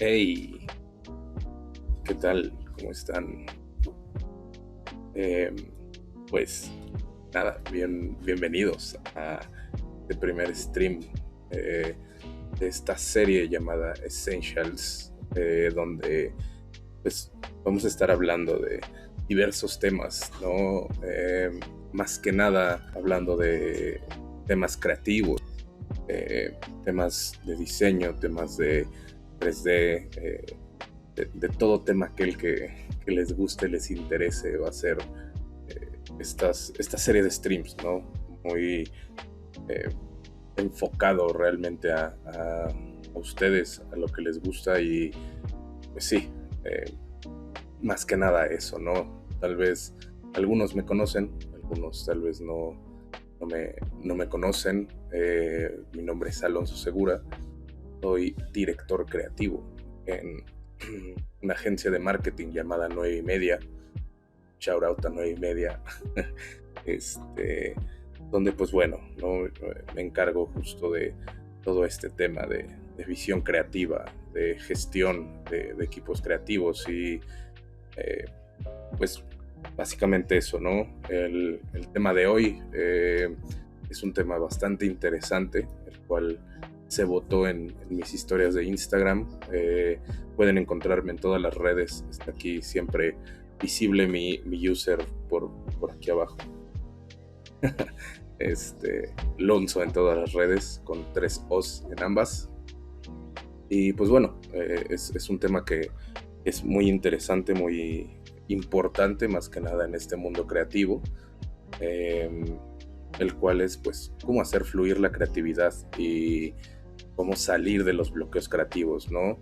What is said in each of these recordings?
Hey, ¿qué tal? ¿Cómo están? Eh, pues nada, bienvenidos a este primer stream eh, de esta serie llamada Essentials, donde pues vamos a estar hablando de diversos temas, ¿no? Más que nada hablando de temas creativos, temas de diseño, temas de 3D, de todo tema aquel que les guste, les interese. Va a ser esta serie de streams, ¿no? Muy eh, enfocado realmente a ustedes, a lo que les gusta y pues sí, más que nada eso, ¿no? Tal vez algunos me conocen, algunos tal vez no me conocen. Mi nombre es Alonso Segura, soy director creativo en una agencia de marketing llamada 9 y Media. Shout out a 9 y Media. Donde pues bueno, ¿no? Me encargo justo de todo este tema de visión creativa, de gestión de equipos creativos y pues básicamente eso, ¿no? El tema de hoy es un tema bastante interesante, el cual se votó en mis historias de Instagram. Pueden encontrarme en todas las redes. Está aquí siempre visible mi user por aquí abajo. Lonzo en todas las redes, con 3 O's en ambas. Y pues bueno, es un tema que es muy interesante, muy importante, más que nada en este mundo creativo, el cual es pues cómo hacer fluir la creatividad y cómo salir de los bloqueos creativos, ¿no?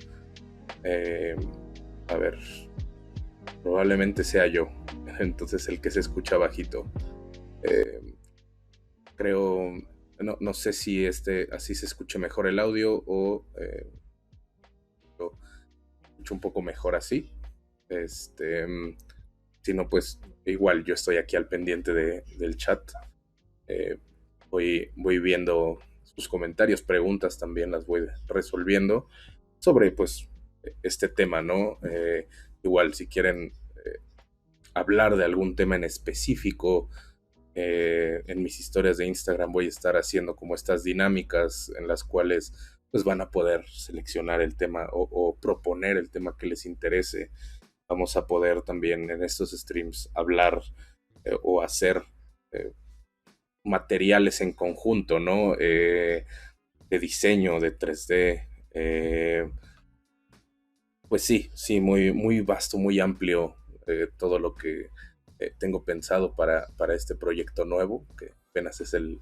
A ver, probablemente sea yo, entonces el que se escucha bajito. Creo, no sé si así se escuche mejor el audio o lo escucho un poco mejor así. Si no, pues igual yo estoy aquí al pendiente del chat. Voy viendo sus comentarios, preguntas también las voy resolviendo sobre pues este tema, ¿no? Igual si quieren hablar de algún tema en específico, en mis historias de Instagram voy a estar haciendo como estas dinámicas en las cuales pues van a poder seleccionar el tema o proponer el tema que les interese. Vamos a poder también en estos streams hablar o hacer materiales en conjunto, ¿no? De diseño, de 3D. Pues sí, muy vasto, muy amplio todo lo que tengo pensado para este proyecto nuevo, que apenas es el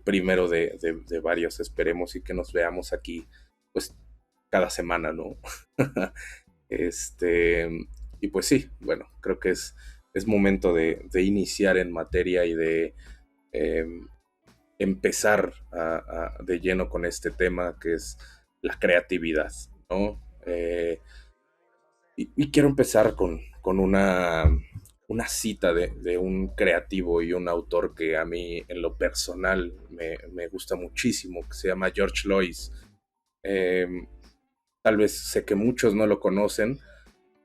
primero de varios, esperemos, y que nos veamos aquí, pues, cada semana, ¿no? Y pues sí, bueno, creo que es momento de iniciar en materia y de eh, empezar de lleno con este tema que es la creatividad, ¿no? Y quiero empezar con una cita de un creativo y un autor que a mí en lo personal me gusta muchísimo, que se llama George Lois. Eh, Tal vez sé que muchos no lo conocen,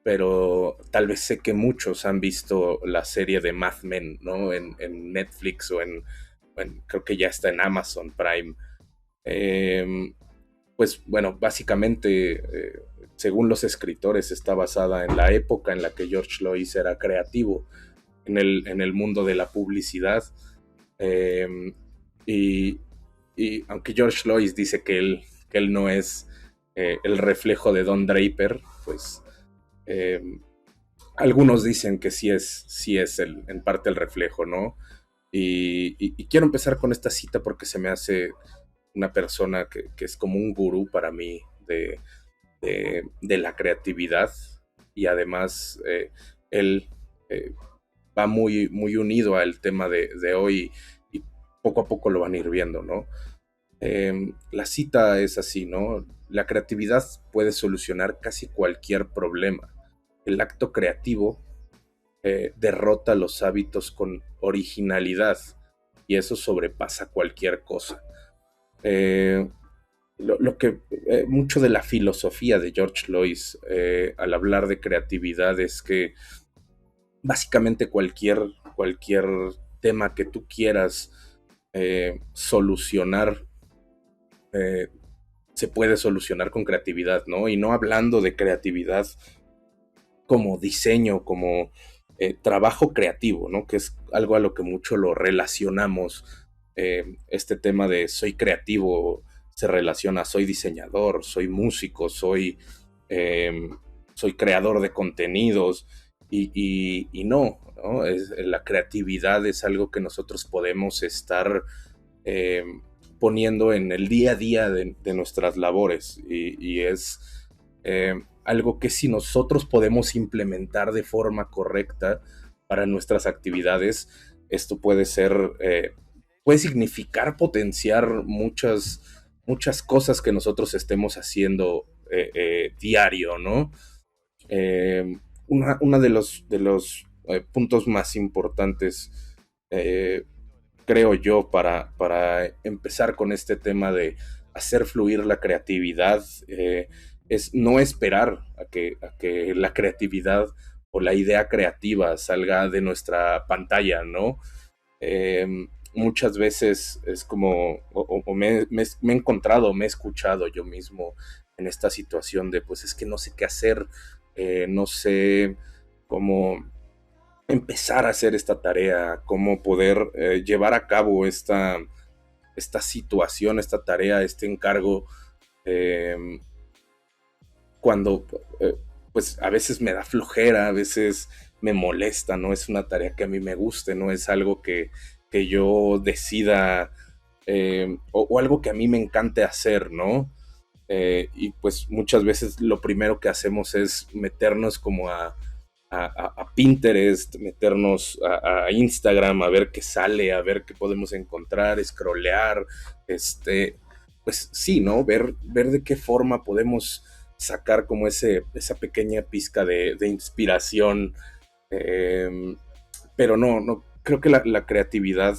pero tal vez sé que muchos han visto la serie de Mad Men, ¿no? En Netflix creo que ya está en Amazon Prime. Eh, pues bueno, básicamente, según los escritores, está basada en la época en la que George Lois era creativo en el mundo de la publicidad. Eh, y, y aunque George Lois dice que él no es el reflejo de Don Draper, pues eh, algunos dicen que sí es en parte el reflejo, ¿no? Y quiero empezar con esta cita porque se me hace una persona que es como un gurú para mí de la creatividad, y además él va muy unido al tema de hoy y poco a poco lo van a ir viendo, ¿no? La cita es así, ¿no? La creatividad puede solucionar casi cualquier problema. El acto creativo derrota los hábitos con originalidad y eso sobrepasa cualquier cosa. Eh, lo que mucho de la filosofía de George Lois al hablar de creatividad es que básicamente cualquier tema que tú quieras solucionar eh, se puede solucionar con creatividad, ¿no? Y no hablando de creatividad como diseño, como trabajo creativo, ¿no? Que es algo a lo que mucho lo relacionamos. Este tema de soy creativo se relaciona, soy diseñador, soy músico, eh, soy creador de contenidos y no, ¿no? La creatividad es algo que nosotros podemos estar eh, poniendo en el día a día de nuestras labores y es algo que si nosotros podemos implementar de forma correcta para nuestras actividades, esto puede significar potenciar muchas cosas que nosotros estemos haciendo diario, ¿no? Eh, una de los puntos más importantes, eh, creo yo, para empezar con este tema de hacer fluir la creatividad, es no esperar a que la creatividad o la idea creativa salga de nuestra pantalla, ¿no? Eh, Muchas veces es como, o me he encontrado, me he escuchado yo mismo en esta situación de, pues es que no sé qué hacer, no sé cómo empezar a hacer esta tarea, cómo poder llevar a cabo esta situación, esta tarea, este encargo, eh, cuando eh, pues a veces me da flojera, a veces me molesta, no es una tarea que a mí me guste, no es algo que yo decida o algo que a mí me encante hacer, ¿no? Y pues muchas veces lo primero que hacemos es meternos como a Pinterest, meternos a Instagram, a ver qué sale, a ver qué podemos encontrar, scrollear, pues sí, ¿no? Ver de qué forma podemos sacar como esa pequeña pizca de inspiración. eh, pero no, creo que la creatividad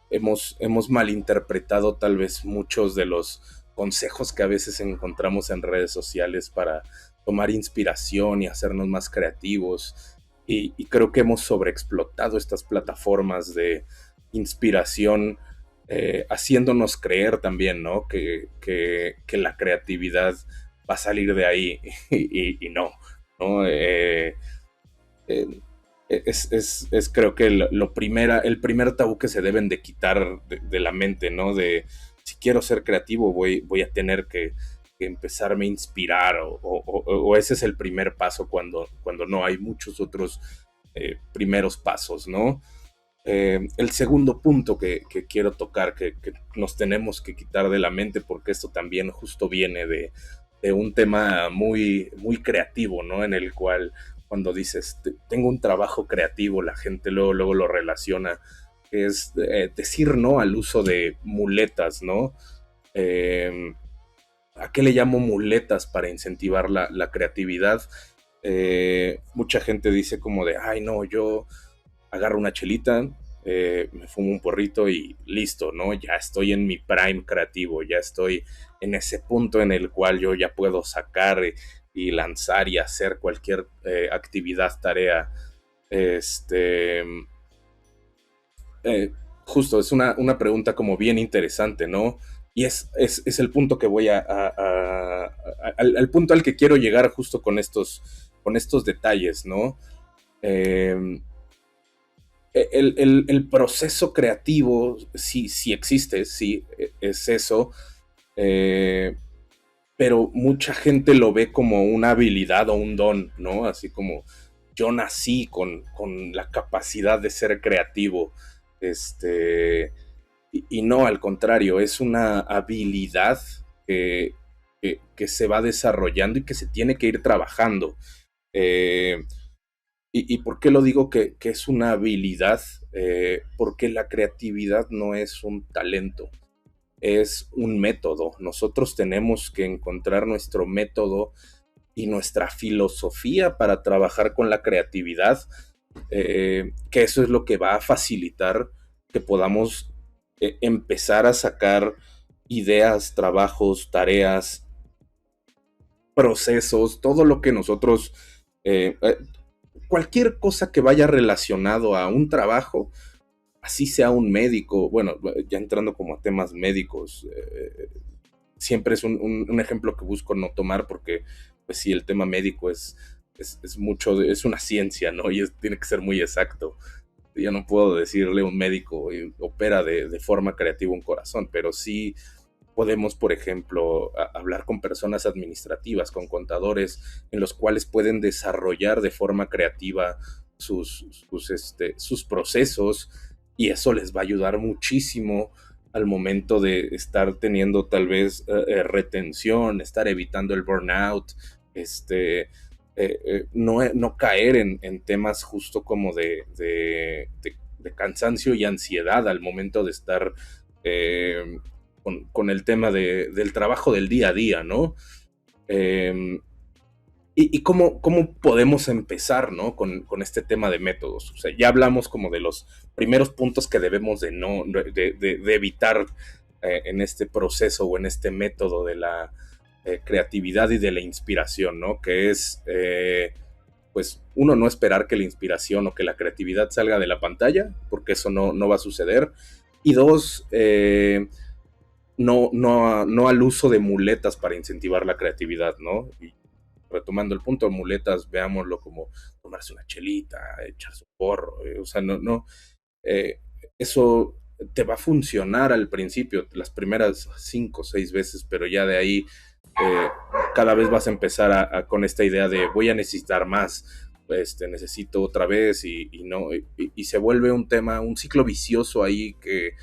hemos malinterpretado tal vez muchos de los consejos que a veces encontramos en redes sociales para tomar inspiración y hacernos más creativos. Y creo que hemos sobreexplotado estas plataformas de inspiración, haciéndonos creer también, ¿no? Que la creatividad va a salir de ahí y no, ¿no? Eh, es creo que el primer tabú que se deben de quitar de la mente, ¿no? De si quiero ser creativo voy a tener que empezarme a inspirar o ese es el primer paso cuando no hay muchos otros primeros pasos, ¿no? El segundo punto que quiero tocar, que nos tenemos que quitar de la mente, porque esto también justo viene de un tema muy, muy creativo, ¿no? En el cual cuando dices, tengo un trabajo creativo, la gente luego lo relaciona, que es decir no al uso de muletas, ¿no? Eh, ¿A qué le llamo muletas para incentivar la creatividad? Mucha gente dice como de, ay no, yo agarro una chelita, me fumo un porrito y listo, ¿no? Ya estoy en mi prime creativo, ya estoy en ese punto en el cual yo ya puedo sacar y lanzar y hacer cualquier actividad, tarea. Este, eh, Justo, es una pregunta como bien interesante, ¿no? Y es el punto que voy al punto al que quiero llegar justo con estos detalles, ¿no? Eh, el proceso creativo sí existe, sí es eso, eh, pero mucha gente lo ve como una habilidad o un don, ¿no? Así como yo nací con la capacidad de ser creativo, y no, al contrario, es una habilidad que, que se va desarrollando y que se tiene que ir trabajando. Eh, ¿Y por qué lo digo que es una habilidad? Porque la creatividad no es un talento, es un método. Nosotros tenemos que encontrar nuestro método y nuestra filosofía para trabajar con la creatividad, que eso es lo que va a facilitar que podamos empezar a sacar ideas, trabajos, tareas, procesos, todo lo que nosotros, cualquier cosa que vaya relacionado a un trabajo, así sea un médico, bueno, ya entrando como a temas médicos, siempre es un ejemplo que busco no tomar porque, pues sí, el tema médico es mucho, es una ciencia, ¿no? Y tiene que ser muy exacto. Yo no puedo decirle a un médico, opera de forma creativa un corazón, pero sí podemos, por ejemplo, hablar con personas administrativas, con contadores, en los cuales pueden desarrollar de forma creativa sus procesos, y eso les va a ayudar muchísimo al momento de estar teniendo tal vez retención, estar evitando el burnout, no caer en temas justo como de cansancio y ansiedad al momento de estar con el tema del trabajo del día a día, ¿no? Eh, y cómo podemos empezar, ¿no? Con este tema de métodos. O sea, ya hablamos como de los primeros puntos que debemos de evitar en este proceso o en este método de la creatividad y de la inspiración, ¿no? Que es, pues, uno, no esperar que la inspiración o que la creatividad salga de la pantalla, porque eso no va a suceder. Y dos, no al uso de muletas para incentivar la creatividad, ¿no? Y retomando el punto, muletas, veámoslo como tomarse una chelita, echarse un porro, o sea, eh, eso te va a funcionar al principio, las primeras 5 o 6 veces, pero ya de ahí eh, cada vez vas a empezar con esta idea de voy a necesitar más, necesito otra vez y no, y se vuelve un tema, un ciclo vicioso ahí que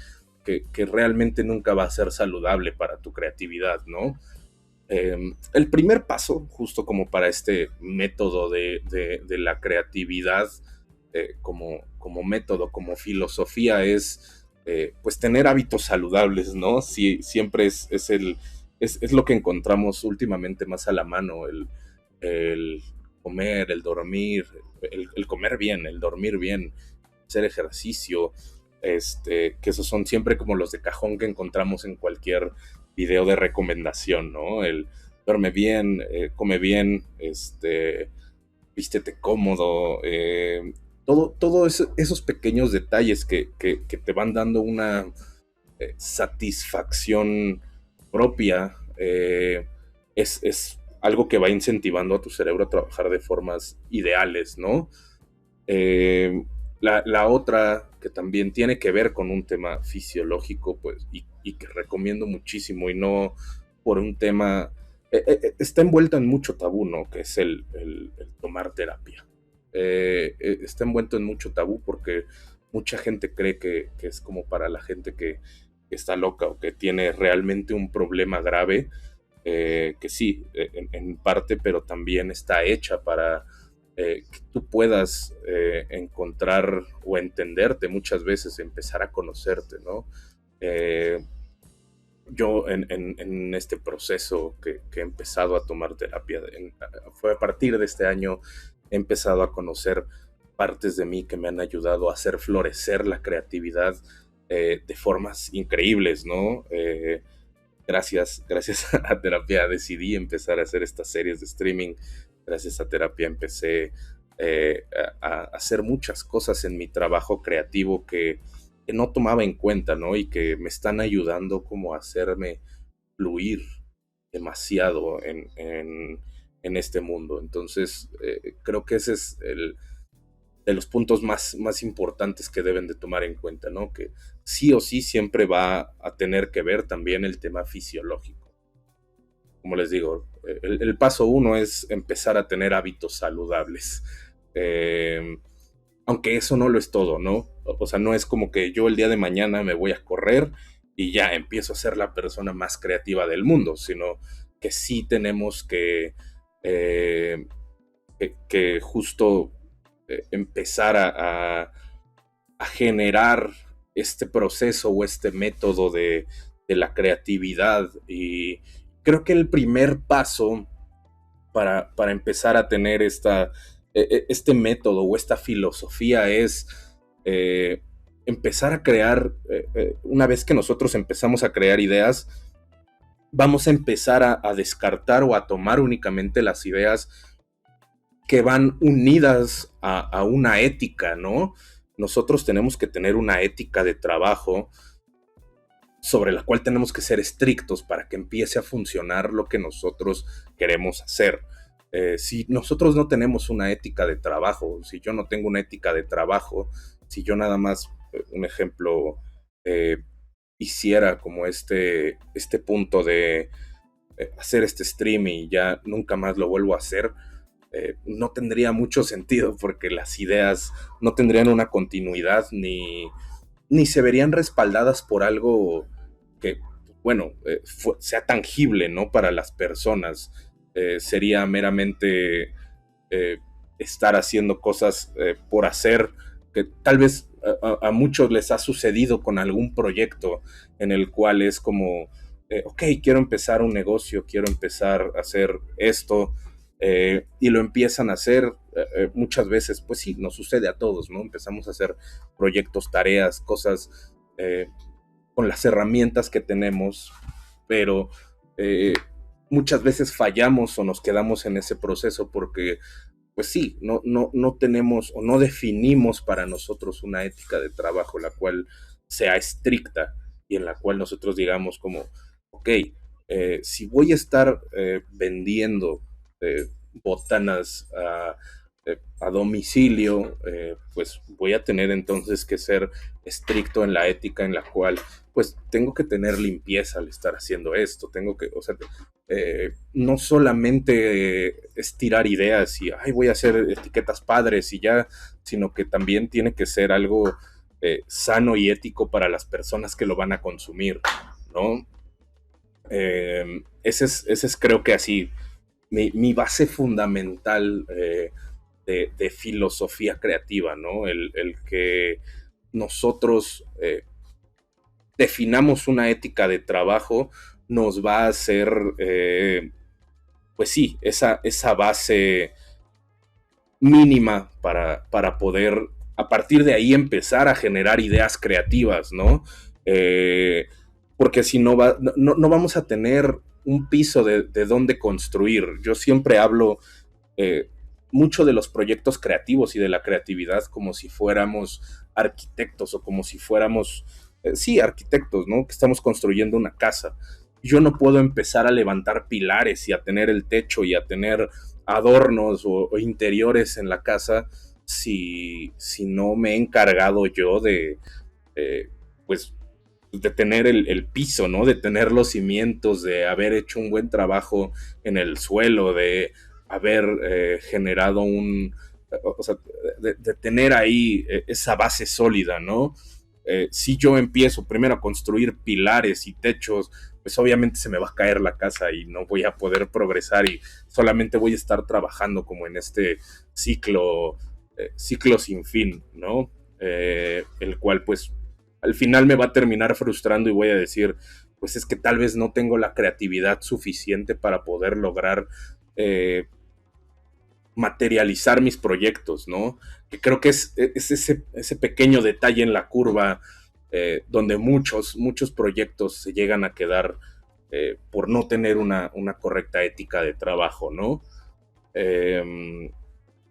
realmente nunca va a ser saludable para tu creatividad, ¿no? El primer paso, justo como para este método de la creatividad, como método, como filosofía, es pues tener hábitos saludables, ¿no? Sí, siempre es lo que encontramos últimamente más a la mano, el comer, el dormir, el comer bien, el dormir bien, hacer ejercicio, que esos son siempre como los de cajón que encontramos en cualquier video de recomendación, ¿no? El duerme bien, come bien, vístete cómodo, todo esos pequeños detalles que te van dando una satisfacción propia, es algo que va incentivando a tu cerebro a trabajar de formas ideales, ¿no? La otra que también tiene que ver con un tema fisiológico, pues, y que recomiendo muchísimo, y no por un tema, está envuelto en mucho tabú, ¿no? Que es el tomar terapia. Está envuelto en mucho tabú porque mucha gente cree que es como para la gente que está loca o que tiene realmente un problema grave, que sí, en parte, pero también está hecha para que tú puedas encontrar o entenderte muchas veces, empezar a conocerte, ¿no? Eh, yo en este proceso que he empezado a tomar terapia, fue a partir de este año, he empezado a conocer partes de mí que me han ayudado a hacer florecer la creatividad de formas increíbles, ¿no? Gracias a terapia decidí empezar a hacer estas series de streaming. Gracias a terapia empecé a hacer muchas cosas en mi trabajo creativo que no tomaba en cuenta, ¿no? Y que me están ayudando como a hacerme fluir demasiado en este mundo. Entonces, creo que ese es de los puntos más importantes que deben de tomar en cuenta, ¿no? Que sí o sí siempre va a tener que ver también el tema fisiológico. Como les digo, el paso uno es empezar a tener hábitos saludables. Eh, Aunque eso no lo es todo, ¿no? O sea, no es como que yo el día de mañana me voy a correr y ya empiezo a ser la persona más creativa del mundo, sino que sí tenemos eh, que justo empezar a generar este proceso o este método de la creatividad. Y creo que el primer paso para empezar a tener este método o esta filosofía es empezar a crear, una vez que nosotros empezamos a crear ideas, vamos a empezar a descartar o a tomar únicamente las ideas que van unidas a una ética, ¿no? Nosotros tenemos que tener una ética de trabajo sobre la cual tenemos que ser estrictos para que empiece a funcionar lo que nosotros queremos hacer. Si nosotros no tenemos una ética de trabajo, si yo no tengo una ética de trabajo, si yo nada más, un ejemplo, eh, hiciera como este punto de hacer este stream y ya nunca más lo vuelvo a hacer, no tendría mucho sentido porque las ideas no tendrían una continuidad ni se verían respaldadas por algo que, bueno, sea tangible, ¿no? Para las personas. Sería meramente eh, estar haciendo cosas por hacer, que tal vez a muchos les ha sucedido con algún proyecto en el cual es como, ok, quiero empezar un negocio, quiero empezar a hacer esto, y lo empiezan a hacer muchas veces, pues sí, nos sucede a todos, ¿no? Empezamos a hacer proyectos, tareas, cosas con las herramientas que tenemos, pero eh, muchas veces fallamos o nos quedamos en ese proceso porque, pues sí, no tenemos o no definimos para nosotros una ética de trabajo la cual sea estricta y en la cual nosotros digamos como, ok, si voy a estar vendiendo botanas a domicilio, pues voy a tener entonces que ser estricto en la ética en la cual pues tengo que tener limpieza al estar haciendo esto, tengo que, o sea, no solamente estirar ideas y, ay, voy a hacer etiquetas padres y ya, sino que también tiene que ser algo sano y ético para las personas que lo van a consumir, ¿no? Ese es creo que así mi base fundamental de filosofía creativa, ¿no? El que nosotros definamos una ética de trabajo nos va a hacer, pues sí, esa base mínima para poder a partir de ahí empezar a generar ideas creativas, ¿no? Porque si no, no vamos a tener un piso de dónde construir. Yo siempre hablo eh, mucho de los proyectos creativos y de la creatividad como si fuéramos arquitectos o como si fuéramos, sí, arquitectos, ¿no? Que estamos construyendo una casa. Yo no puedo empezar a levantar pilares y a tener el techo y a tener adornos o interiores en la casa si no me he encargado yo eh, pues, de tener el piso, ¿no? De tener los cimientos, de haber hecho un buen trabajo en el suelo, de haber generado o sea, de tener ahí esa base sólida, ¿no? Si yo empiezo primero a construir pilares y techos, pues obviamente se me va a caer la casa y no voy a poder progresar y solamente voy a estar trabajando como en este ciclo sin fin, ¿no? El cual pues al final me va a terminar frustrando y voy a decir, pues es que tal vez no tengo la creatividad suficiente para poder lograr eh, materializar mis proyectos, ¿no? Que creo que es ese pequeño detalle en la curva donde muchos proyectos se llegan a quedar por no tener una correcta ética de trabajo, ¿no? Eh,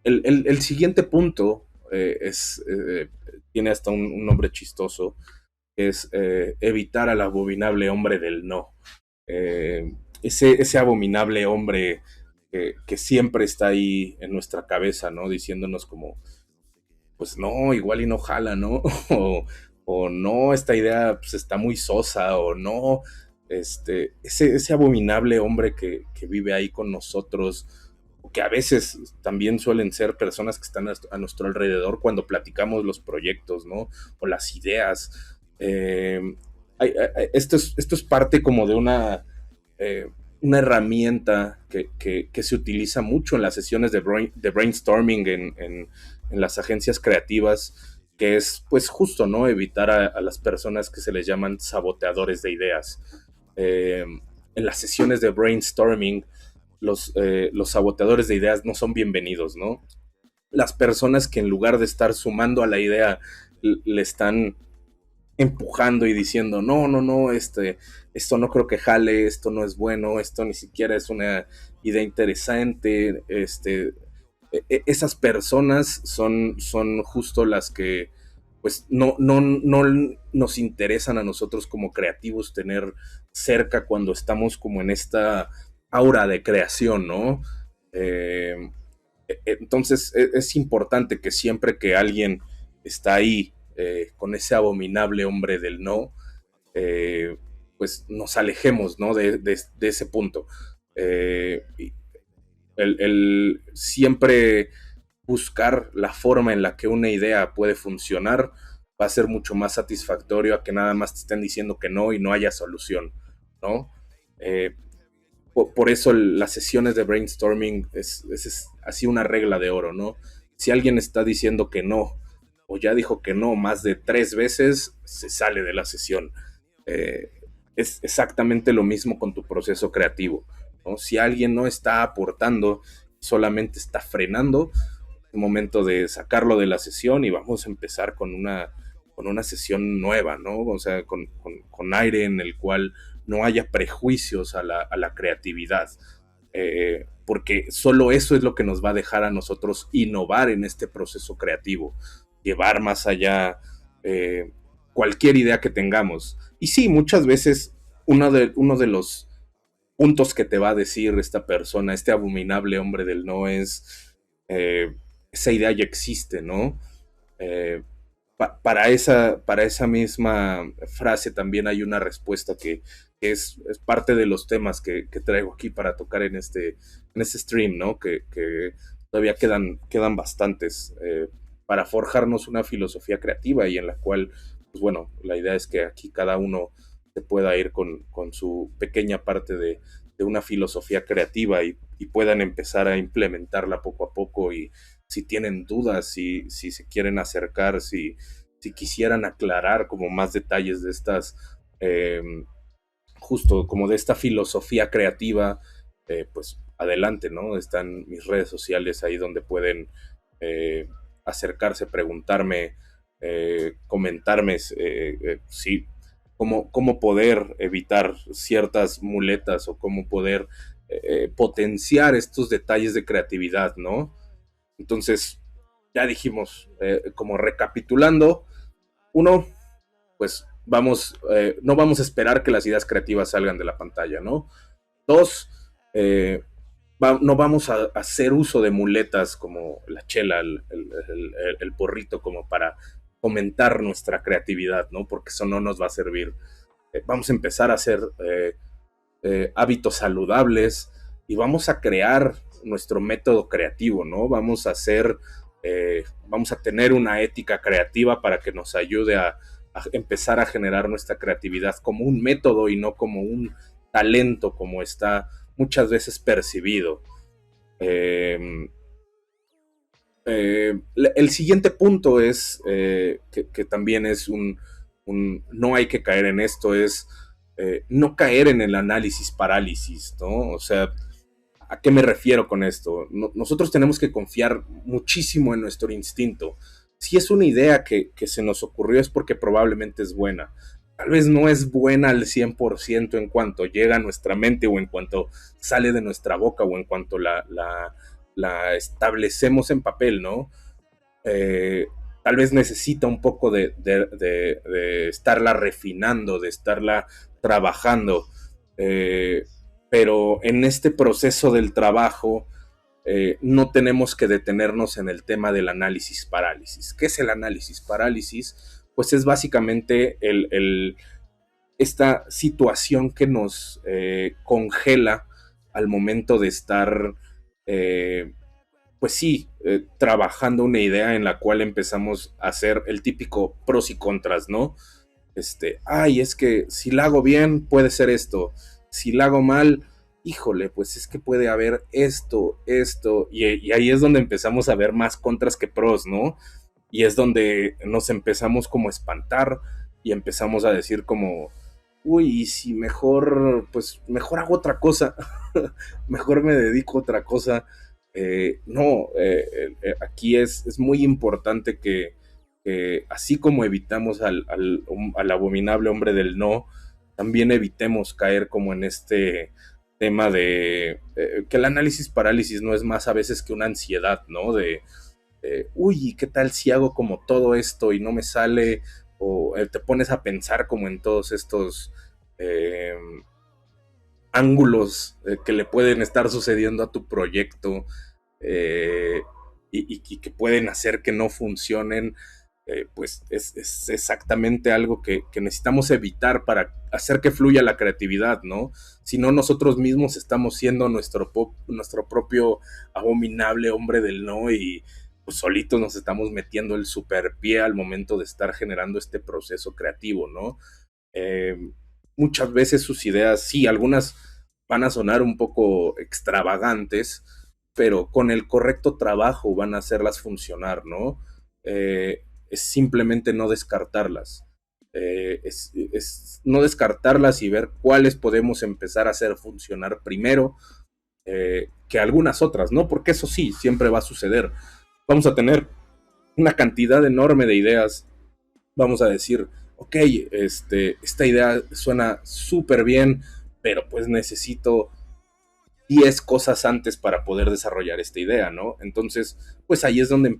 el siguiente punto tiene hasta un nombre chistoso, es evitar al abominable hombre del no. Eh, ese abominable hombre que siempre está ahí en nuestra cabeza, ¿no? Diciéndonos como, pues no, igual y no jala, ¿no? o no, esta idea pues, está muy sosa, o no, ese abominable hombre que vive ahí con nosotros, que a veces también suelen ser personas que están a nuestro alrededor cuando platicamos los proyectos, ¿no? O las ideas. Esto es parte como de una herramienta que se utiliza mucho en las sesiones de brainstorming en las agencias creativas, que es pues justo, ¿no? Evitar a las personas que se les llaman saboteadores de ideas. En las sesiones de brainstorming, los saboteadores de ideas no son bienvenidos, ¿no? Las personas que en lugar de estar sumando a la idea, le están empujando y diciendo, no, no, no, esto no creo que jale, esto no es bueno, esto ni siquiera es una idea interesante, esas personas son justo las que pues no nos interesan a nosotros como creativos tener cerca cuando estamos como en esta aura de creación, ¿no? Eh, entonces es importante que siempre que alguien está ahí con ese abominable hombre del no, eh, pues nos alejemos, ¿no? De ese punto. Eh, el siempre buscar la forma en la que una idea puede funcionar va a ser mucho más satisfactorio a que nada más te estén diciendo que no y no haya solución, ¿no? Eh, por eso las sesiones de brainstorming es así una regla de oro, ¿no? Si alguien está diciendo que no, o ya dijo que no más de 3 veces, se sale de la sesión. Eh, es exactamente lo mismo con tu proceso creativo, ¿no? Si alguien no está aportando, solamente está frenando, es momento de sacarlo de la sesión y vamos a empezar con una sesión nueva, ¿no? O sea, con aire en el cual no haya prejuicios a la creatividad. Porque solo eso es lo que nos va a dejar a nosotros innovar en este proceso creativo, llevar más allá cualquier idea que tengamos. Y sí, muchas veces uno de los puntos que te va a decir esta persona, este abominable hombre del no, es esa idea ya existe, ¿no? Eh, para esa misma frase también hay una respuesta que es parte de los temas que traigo aquí para tocar en este stream, ¿no? Que todavía quedan bastantes para forjarnos una filosofía creativa y en la cual, pues bueno, la idea es que aquí cada uno se pueda ir con su pequeña parte de una filosofía creativa y puedan empezar a implementarla poco a poco y si tienen dudas, si se quieren acercar, si quisieran aclarar como más detalles de estas, eh, justo como de esta filosofía creativa, pues adelante, ¿no? Están mis redes sociales ahí donde pueden acercarse, preguntarme, comentarme si, cómo poder evitar ciertas muletas o cómo poder potenciar estos detalles de creatividad, ¿no? Entonces, ya dijimos, como recapitulando, uno, pues no vamos a esperar que las ideas creativas salgan de la pantalla, ¿no? Dos, no vamos a hacer uso de muletas como la chela, el porrito, como para fomentar nuestra creatividad, ¿no? Porque eso no nos va a servir. Vamos a empezar a hacer hábitos saludables y vamos a crear nuestro método creativo, ¿no? Vamos a tener una ética creativa para que nos ayude a empezar a generar nuestra creatividad como un método y no como un talento como está muchas veces percibido. El siguiente punto es, que también es no hay que caer en esto, es no caer en el análisis parálisis, ¿no? O sea, ¿a qué me refiero con esto? Nosotros tenemos que confiar muchísimo en nuestro instinto. Si es una idea que se nos ocurrió es porque probablemente es buena. Tal vez no es buena al 100% en cuanto llega a nuestra mente o en cuanto sale de nuestra boca o en cuanto la establecemos en papel, ¿no? Tal vez necesita un poco de estarla refinando, de estarla trabajando. Pero en este proceso del trabajo no tenemos que detenernos en el tema del análisis parálisis. ¿Qué es el análisis parálisis? Pues es básicamente esta situación que nos congela al momento de estar, pues sí, trabajando una idea en la cual empezamos a hacer el típico pros y contras, ¿no? Es que si la hago bien puede ser esto, si la hago mal, híjole, pues es que puede haber esto, y ahí es donde empezamos a ver más contras que pros, ¿no? Y es donde nos empezamos como a espantar y empezamos a decir como, uy, y si mejor, pues mejor hago otra cosa, mejor me dedico a otra cosa. No, aquí es muy importante que así como evitamos al abominable hombre del no, también evitemos caer como en este tema de que el análisis parálisis no es más a veces que una ansiedad, ¿no? Uy, ¿qué tal si hago como todo esto y no me sale? O te pones a pensar como en todos estos eh, ángulos que le pueden estar sucediendo a tu proyecto, eh, y que pueden hacer que no funcionen. Pues es exactamente algo que necesitamos evitar para hacer que fluya la creatividad, ¿no? Si no, nosotros mismos estamos siendo nuestro propio abominable hombre del no, y pues solitos nos estamos metiendo el super pie al momento de estar generando este proceso creativo, ¿no? Eh, Muchas veces sus ideas, sí, algunas van a sonar un poco extravagantes, pero con el correcto trabajo van a hacerlas funcionar, ¿no? Es simplemente no descartarlas. Es no descartarlas y ver cuáles podemos empezar a hacer funcionar primero, que algunas otras, ¿no? Porque eso sí, siempre va a suceder. Vamos a tener una cantidad enorme de ideas. Vamos a decir, ok, esta idea suena súper bien, pero pues necesito 10 cosas antes para poder desarrollar esta idea, ¿no? Entonces, pues ahí es donde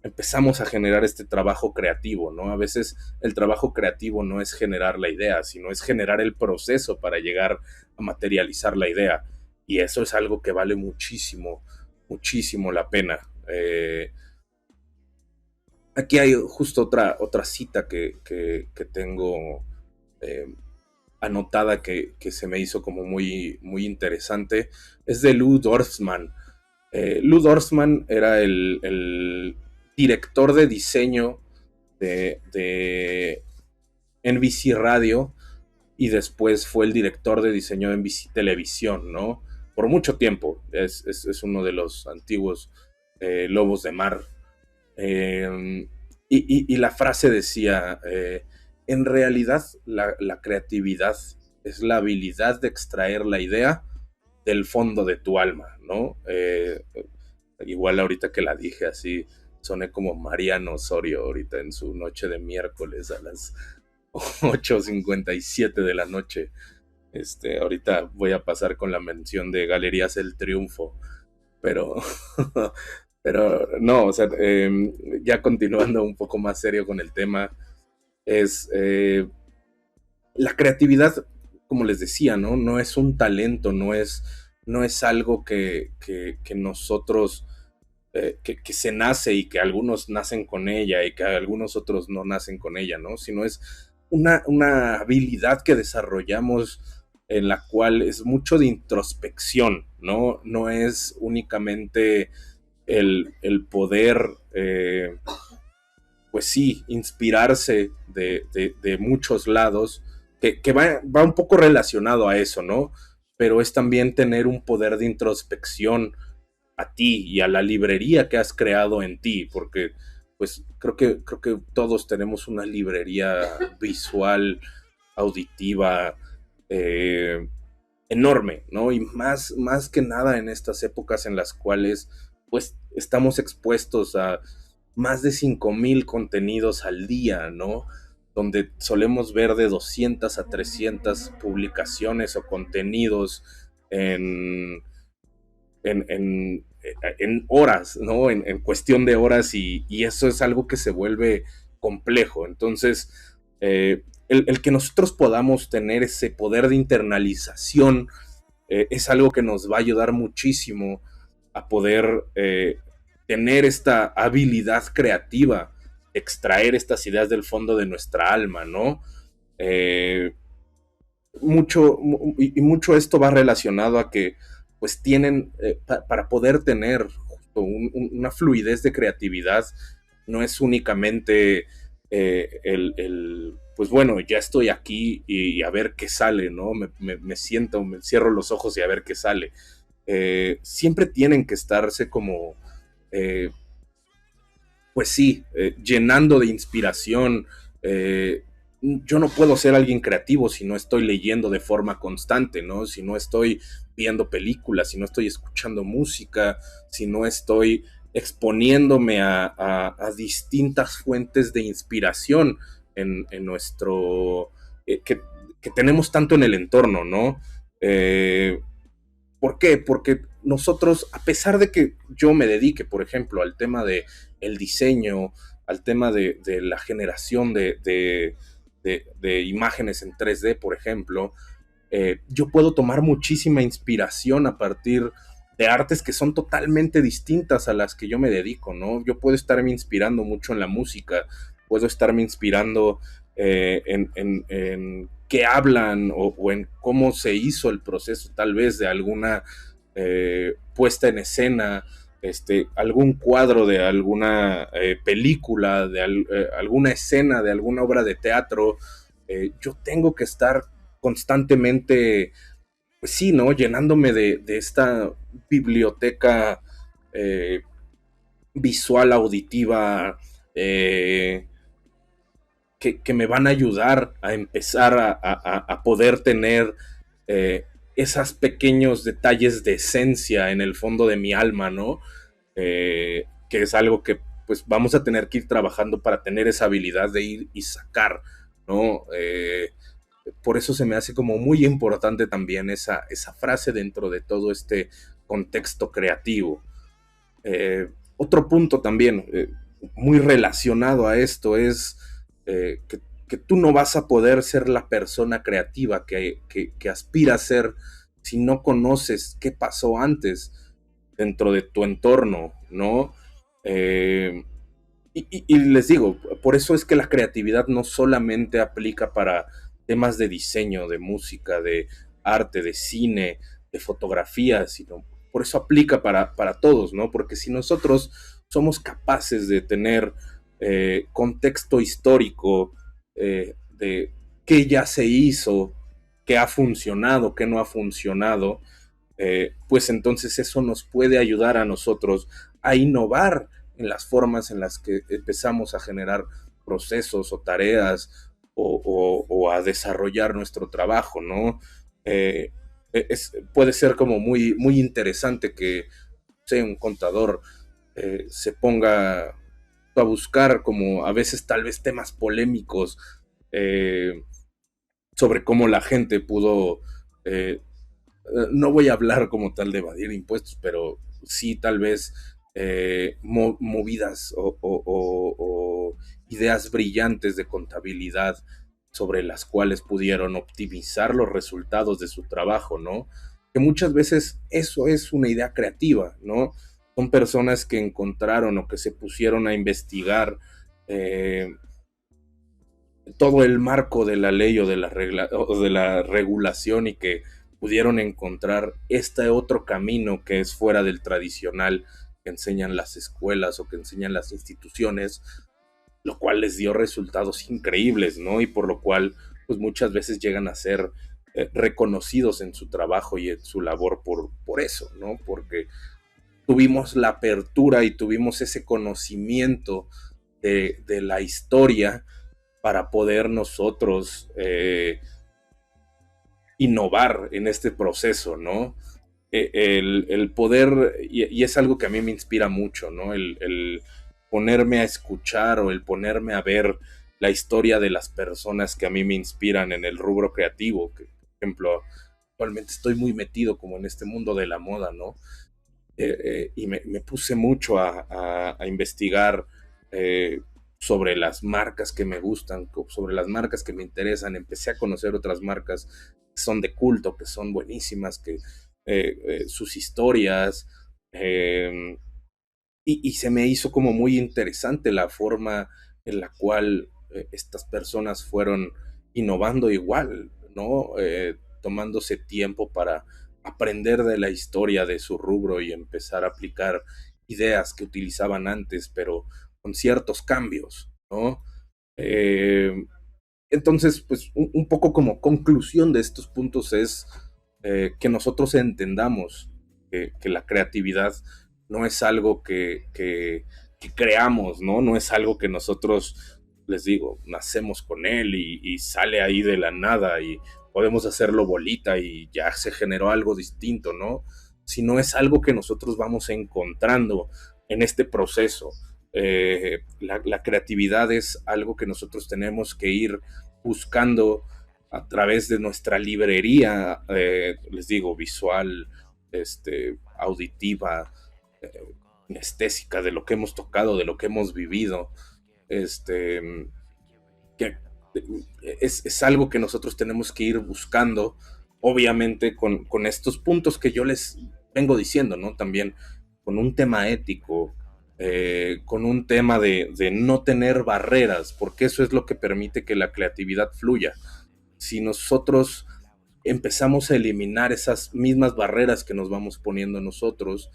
empezamos a generar este trabajo creativo, ¿no? A veces el trabajo creativo no es generar la idea, sino es generar el proceso para llegar a materializar la idea. Y eso es algo que vale muchísimo, muchísimo la pena. Aquí hay justo otra cita que tengo eh, anotada que se me hizo como muy, muy interesante. Es de Lou Dorfman. Lou Dorfman era el director de diseño de NBC Radio, y después fue el director de diseño de NBC Televisión, ¿no? Por mucho tiempo. Es uno de los antiguos lobos de mar. Y la frase decía, en realidad la creatividad es la habilidad de extraer la idea del fondo de tu alma, ¿no? Igual ahorita que la dije así, soné como Mariano Osorio ahorita en su noche de miércoles a las 8:57 de la noche. Ahorita voy a pasar con la mención de Galerías El Triunfo, pero pero no, o sea, ya continuando un poco más serio con el tema, es la creatividad, como les decía, ¿no? No es un talento, no es algo que nosotros, que se nace y que algunos nacen con ella y que algunos otros no nacen con ella, ¿no? Sino es una habilidad que desarrollamos en la cual es mucho de introspección, ¿no? No es únicamente el poder, pues sí, inspirarse de muchos lados, que va un poco relacionado a eso, ¿no? Pero es también tener un poder de introspección a ti y a la librería que has creado en ti, porque pues creo que todos tenemos una librería visual, auditiva, eh, enorme, ¿no? Y más que nada en estas épocas en las cuales pues estamos expuestos a más de 5,000 contenidos al día, ¿no? Donde solemos ver de 200 a 300 publicaciones o contenidos en, en horas, ¿no? En cuestión de horas, y eso es algo que se vuelve complejo. Entonces, el que nosotros podamos tener ese poder de internalización es algo que nos va a ayudar muchísimo a poder tener esta habilidad creativa, extraer estas ideas del fondo de nuestra alma, ¿no? Eh, mucho esto va relacionado a que pues tienen, para poder tener justo una fluidez de creatividad, no es únicamente pues bueno, ya estoy aquí y a ver qué sale, ¿no? Me siento, me cierro los ojos y a ver qué sale. Siempre tienen que estarse como, eh, pues sí, llenando de inspiración. Yo no puedo ser alguien creativo si no estoy leyendo de forma constante, ¿no? Si no estoy viendo películas, si no estoy escuchando música, si no estoy exponiéndome a distintas fuentes de inspiración en nuestro, que tenemos tanto en el entorno, ¿no? Eh, ¿Por qué? Porque nosotros, a pesar de que yo me dedique, por ejemplo, al tema de el diseño, al tema de la generación de imágenes en 3D, por ejemplo, yo puedo tomar muchísima inspiración a partir de artes que son totalmente distintas a las que yo me dedico, ¿no? Yo puedo estarme inspirando mucho en la música, puedo estarme inspirando en qué hablan o en cómo se hizo el proceso tal vez de alguna puesta en escena, algún cuadro de alguna película, de alguna escena de alguna obra de teatro. Yo tengo que estar constantemente, pues sí, ¿no? Llenándome de esta biblioteca eh, visual, auditiva, eh, que me van a ayudar a empezar a poder tener eh, esos pequeños detalles de esencia en el fondo de mi alma, ¿no? Que es algo que pues vamos a tener que ir trabajando para tener esa habilidad de ir y sacar, ¿no? Por eso se me hace como muy importante también esa frase dentro de todo este contexto creativo. Otro punto también muy relacionado a esto es que tú no vas a poder ser la persona creativa que aspira a ser si no conoces qué pasó antes dentro de tu entorno, ¿no? Eh, y les digo, por eso es que la creatividad no solamente aplica para temas de diseño, de música, de arte, de cine, de fotografía, sino por eso aplica para todos, ¿no? Porque si nosotros somos capaces de tener contexto histórico de qué ya se hizo, qué ha funcionado, qué no ha funcionado, pues entonces eso nos puede ayudar a nosotros a innovar en las formas en las que empezamos a generar procesos o tareas o a desarrollar nuestro trabajo, ¿no? Eh, puede ser como muy, muy interesante que, sé, un contador se ponga a buscar como a veces tal vez temas polémicos eh, sobre cómo la gente pudo no voy a hablar como tal de evadir impuestos, pero sí tal vez movidas o ideas brillantes de contabilidad sobre las cuales pudieron optimizar los resultados de su trabajo, ¿no? Que muchas veces eso es una idea creativa, ¿no? Son personas que encontraron o que se pusieron a investigar todo el marco de la ley o de la regla o de la regulación y que pudieron encontrar este otro camino que es fuera del tradicional que enseñan las escuelas o que enseñan las instituciones, lo cual les dio resultados increíbles, ¿no? Y por lo cual, pues muchas veces llegan a ser reconocidos en su trabajo y en su labor por eso, ¿no? Porque tuvimos la apertura y tuvimos ese conocimiento de la historia para poder nosotros innovar en este proceso, ¿no? El poder, y es algo que a mí me inspira mucho, ¿no? El ponerme a escuchar o el ponerme a ver la historia de las personas que a mí me inspiran en el rubro creativo, que, por ejemplo, actualmente estoy muy metido como en este mundo de la moda, ¿no? Y me puse mucho a investigar sobre las marcas que me gustan, sobre las marcas que me interesan. Empecé a conocer otras marcas que son de culto, que son buenísimas, que sus historias, y se me hizo como muy interesante la forma en la cual estas personas fueron innovando igual, ¿no? Tomándose tiempo para aprender de la historia de su rubro y empezar a aplicar ideas que utilizaban antes, pero con ciertos cambios, ¿no? Eh, entonces, pues un poco como conclusión de estos puntos es que nosotros entendamos que la creatividad no es algo que creamos, ¿no? No es algo que nosotros, les digo, nacemos con él y sale ahí de la nada y podemos hacerlo bolita y ya se generó algo distinto, ¿no? Sino es algo que nosotros vamos encontrando en este proceso. La creatividad es algo que nosotros tenemos que ir buscando a través de nuestra librería, les digo, visual, auditiva, eh, kinestésica, de lo que hemos tocado, de lo que hemos vivido. Este, que es algo que nosotros tenemos que ir buscando, obviamente con estos puntos que yo les vengo diciendo, ¿no? También con un tema ético, con un tema de no tener barreras, porque eso es lo que permite que la creatividad fluya. Si nosotros empezamos a eliminar esas mismas barreras que nos vamos poniendo nosotros,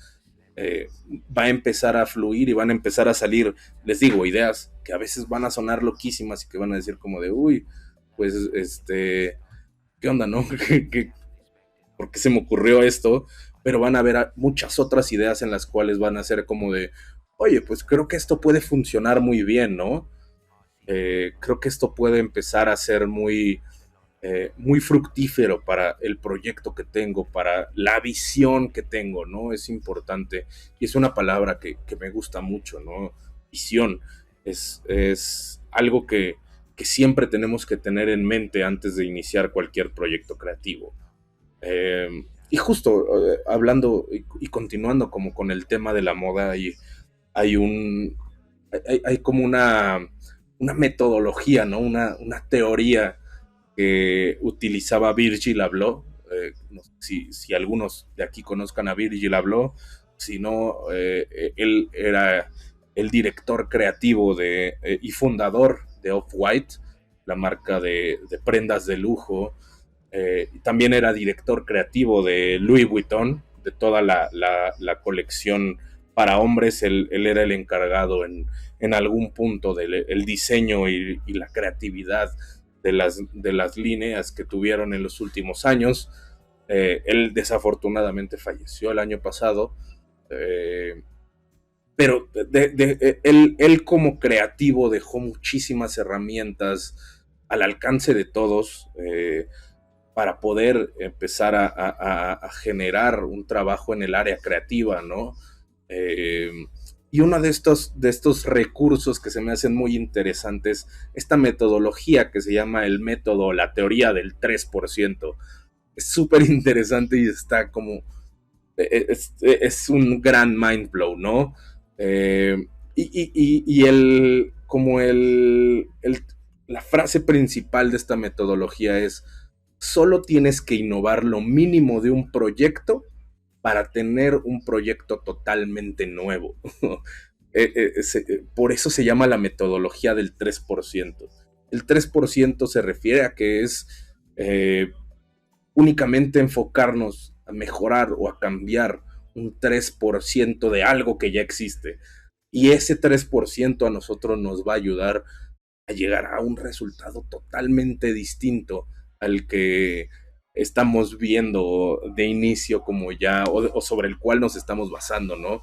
va a empezar a fluir y van a empezar a salir, les digo, ideas que a veces van a sonar loquísimas y que van a decir como de, uy, pues, ¿qué onda, no? ¿Por qué se me ocurrió esto? Pero van a haber muchas otras ideas en las cuales van a ser como de, oye, pues creo que esto puede funcionar muy bien, ¿no? Creo que esto puede empezar a ser muy fructífero para el proyecto que tengo, para la visión que tengo, ¿no? Es importante y es una palabra que me gusta mucho, ¿no? Visión es algo que siempre tenemos que tener en mente antes de iniciar cualquier proyecto creativo. Y justo hablando y continuando como con el tema de la moda, hay un, hay como una metodología, ¿no? Una teoría que utilizaba Virgil Abloh. No sé si algunos de aquí conozcan a Virgil Abloh, si no, él era el director creativo y fundador de Off-White, la marca de prendas de lujo. También era director creativo de Louis Vuitton, de toda la colección para hombres. Él era el encargado en algún punto del el diseño y la creatividad de las líneas que tuvieron en los últimos años. Él desafortunadamente falleció el año pasado, pero él como creativo dejó muchísimas herramientas al alcance de todos, para poder empezar a generar un trabajo en el área creativa, ¿no? Eh, y uno de estos recursos que se me hacen muy interesantes, esta metodología que se llama el método, la teoría del 3%, es súper interesante y está como, es un gran mind blow, ¿no? Y como la frase principal de esta metodología es: solo tienes que innovar lo mínimo de un proyecto para tener un proyecto totalmente nuevo. Por eso se llama la metodología del 3%. El 3% se refiere a que es únicamente enfocarnos a mejorar o a cambiar un 3% de algo que ya existe. Y ese 3% a nosotros nos va a ayudar a llegar a un resultado totalmente distinto al que estamos viendo de inicio, como ya, o sobre el cual nos estamos basando, ¿no?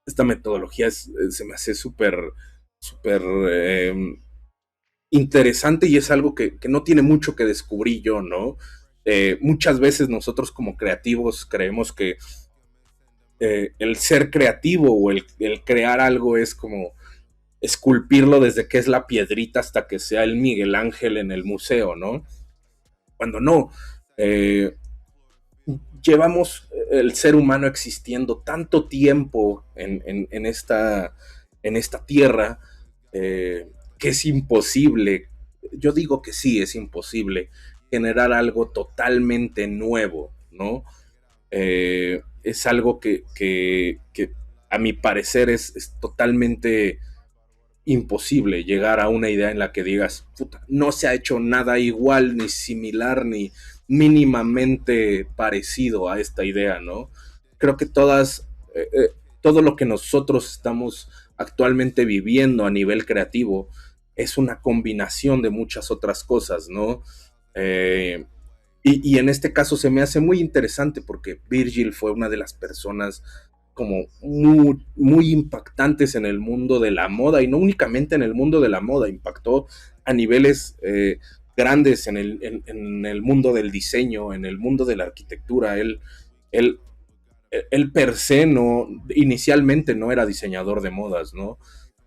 Esta metodología se me hace súper, súper interesante y es algo que no tiene mucho que descubrir yo, ¿no? Muchas veces nosotros como creativos creemos que el ser creativo o el crear algo es como esculpirlo desde que es la piedrita hasta que sea el Miguel Ángel en el museo, ¿no? Cuando no, eh, llevamos el ser humano existiendo tanto tiempo en esta tierra, que es imposible, yo digo que sí, es imposible generar algo totalmente nuevo, ¿no? Es algo que a mi parecer es totalmente imposible llegar a una idea en la que digas, puta, no se ha hecho nada igual, ni similar, ni mínimamente parecido a esta idea, ¿no? Creo que todo lo que nosotros estamos actualmente viviendo a nivel creativo es una combinación de muchas otras cosas, ¿no? Eh, y en este caso se me hace muy interesante porque Virgil fue una de las personas como muy, muy impactantes en el mundo de la moda, y no únicamente en el mundo de la moda, impactó a niveles grandes en el mundo del diseño, en el mundo de la arquitectura. Él él per se no, inicialmente no era diseñador de modas, ¿no?